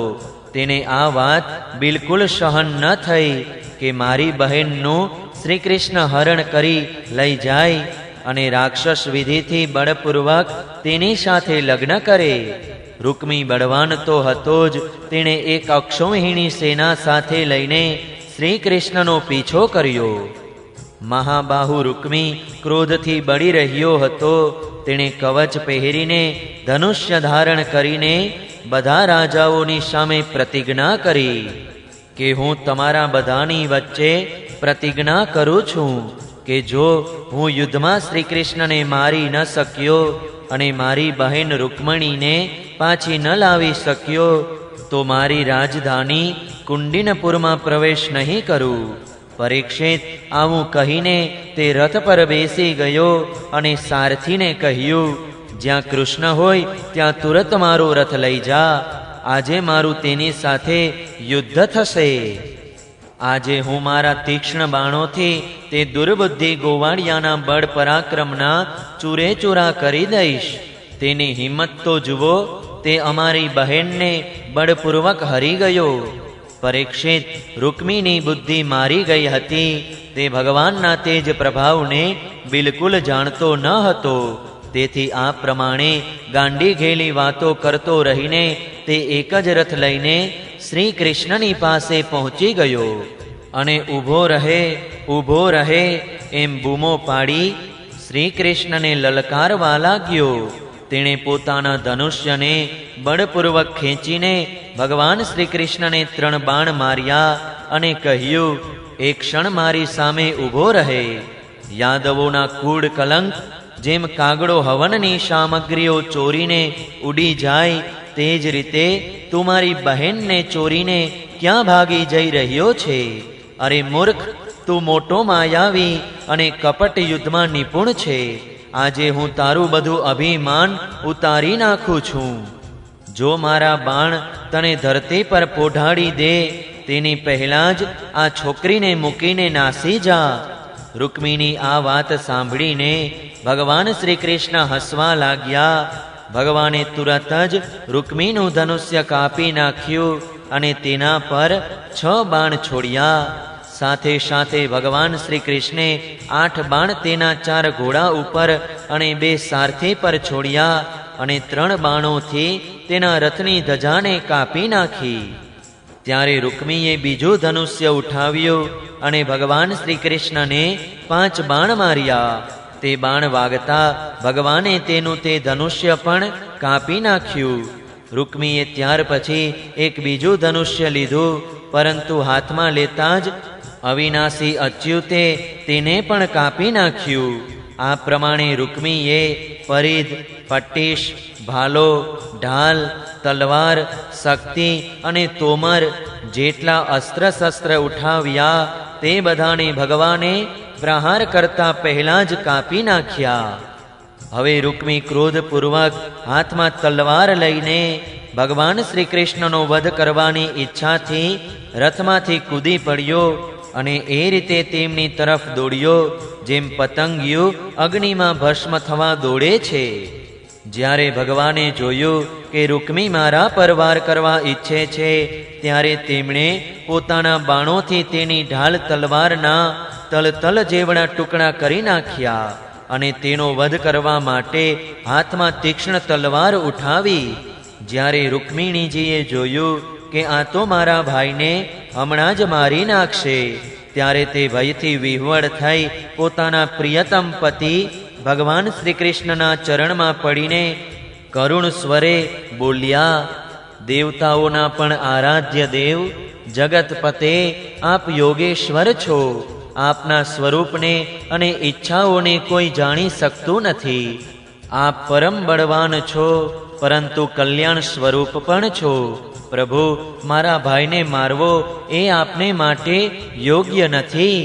તેને આ વાત બિલકુલ સહન ન થઈ કે મારી બહેનનું શ્રી કૃષ્ણ હરણ કરી લઈ જાય અને રાક્ષસ વિધિથી બળપૂર્વક તેની સાથે લગ્ન કરે. રૂકમી બળવાન તો હતો જ, તેણે એક અક્ષૌહિણી સેના સાથે લઈને શ્રી કૃષ્ણનો પીછો કર્યો. મહાબાહુ રૂકમી ક્રોધથી બળી રહ્યો હતો. તેણે કવચ પહેરીને ધનુષ્ય ધારણ કરીને બધા રાજાઓની સામે પ્રતિજ્ઞા કરી કે હું તમારા બધાની વચ્ચે પ્રતિજ્ઞા કરું છું કે જો હું યુદ્ધમાં શ્રી કૃષ્ણને મારી ન શક્યો અને મારી બહેન રૂકમણીને પાછી ન લાવી શક્યો તો મારી રાજધાની કુંડિનપુરમાં પ્રવેશ નહીં કરું. પરીક્ષિત આવું કહીને તે રથ પર બેસી ગયો અને સારથીને કહ્યું, જ્યાં કૃષ્ણ હોય ત્યાં તુરત મારો રથ લઈ જા. આજે મારું તેની સાથે યુદ્ધ થશે. આજે હું મારા તીક્ષ્ણ બાણોથી તે દુર્બુદ્ધિ ગોવાળિયાના બળ પરાક્રમના ચૂરે ચૂરા કરી દઈશ. તેની હિંમત તો જુઓ, તે અમારી બહેનને બળપૂર્વક હરી ગયો. પરીક્ષિત રૂકમીની બુદ્ધિ મારી ગઈ હતી. તે ભગવાનના તેજ પ્રભાવને બિલકુલ જાણતો ન હતો. તેથી આ પ્રમાણે ગાંડી ઘેલી વાતો કરતો રહીને તે એક જ રથ લઈને શ્રી કૃષ્ણની પાસે પહોંચી ગયો અને ઊભો રહે એમ બૂમો પાડી શ્રી કૃષ્ણને લલકારવા લાગ્યો. તેણે પોતાના ધનુષ્યને બળપૂર્વક ખેંચીને ભગવાન શ્રી કૃષ્ણને 3 બાણ માર્યા અને કહ્યું, એક ક્ષણ મારી સામે ઊભો રહે. યાદવોના કૂડ કલંક જેમ કાગડો હવનની સામગ્રીઓ ચોરીને ઉડી જાય, તે જ રીતે તું મારી બહેનને ચોરીને ક્યાં ભાગી જઈ રહ્યો છે? અરે મૂર્ખ, તું મોટો માયાવી અને કપટ યુદ્ધમાં નિપુણ છે. આજે હું તારું બધું અભિમાન ઉતારી નાખું છું. જો મારા બાણ તને ધરતી પર પોઢાડી દે તેની પહેલાં જ આ છોકરીને મૂકીને નાસી જા. રૂકમીની આ વાત સાંભળીને ભગવાન શ્રી કૃષ્ણ હસવા લાગ્યા. ભગવાને તુરત જ રૂકમીનું ધનુષ્ય કાપી નાખ્યું અને તેના પર 6 બાણ છોડ્યા. સાથે સાથે ભગવાન શ્રી કૃષ્ણે 8 બાણ તેના 4 ઘોડા ઉપર અને 2 સારથી પર છોડ્યા અને 3 બાણોથી તેના રથની ધજાને કાપી નાખી. ત્યારે રૂકમીએ બીજું ધનુષ્ય ઉઠાવ્યું અને ભગવાન શ્રી કૃષ્ણને 5 બાણ માર્યા. તે બાણ વાગતા ભગવાને તેનું તે ધનુષ્ય પણ કાપી નાખ્યું. રૂકમીએ ત્યાર પછી એક બીજું ધનુષ્ય લીધું, પરંતુ હાથમાં લેતા જ અવિનાશી અચ્યુતે તેને પણ કાપી નાખ્યું. આ પ્રમાણે રૂકમીએ પરિધ, પટ્ટીશ, ભાલો, ઢાલ, તલવાર, શક્તિ અને તોમર જેટલા અસ્ત્ર શસ્ત્ર ઉઠાવ્યા તે બધાને ભગવાને પ્રહાર કરતા પહેલા જ કાપી નાખ્યા. હવે રૂકમી ક્રોધપૂર્વક હાથમાં તલવાર લઈને ભગવાન શ્રી કૃષ્ણનો વધ કરવાની ઈચ્છાથી રથમાંથી કૂદી પડ્યો અને એ રીતે તેમની તરફ દોડ્યો જેમ પતંગિયું અગ્નિમાં ભસ્મ થવા દોડે છે. જ્યારે ભગવાને જોયું કે રૂકમી મારા પર વાર કરવા ઈચ્છે છે, ત્યારે તેમણે પોતાના બાણોથી તેની ઢાલ તલવારના તલતલ જેવડા ટુકડા કરી નાખ્યા અને તેનો વધ કરવા માટે હાથમાં તીક્ષ્ણ તલવાર ઉઠાવી. જ્યારે રૂકમિણીજીએ જોયું કે આ તો મારા ભાઈને હમણાં જ મારી નાખશે, ત્યારે તે ભયથી વિહવળ થઈ પોતાના પ્રિયતમ પતિ ભગવાન શ્રી કૃષ્ણના ચરણમાં પડીને કરુણ સ્વરે બોલ્યા, દેવતાઓના પણ આરાધ્ય દેવ, જગતપતે, આપ યોગેશ્વર છો. આપના સ્વરૂપને અને ઈચ્છાઓને કોઈ જાણી શકતું નથી. આપ પરમ બળવાન છો, પરંતુ કલ્યાણ સ્વરૂપ પણ છો. પ્રભુ, મારા ભાઈને મારવો એ આપને માટે યોગ્ય નથી.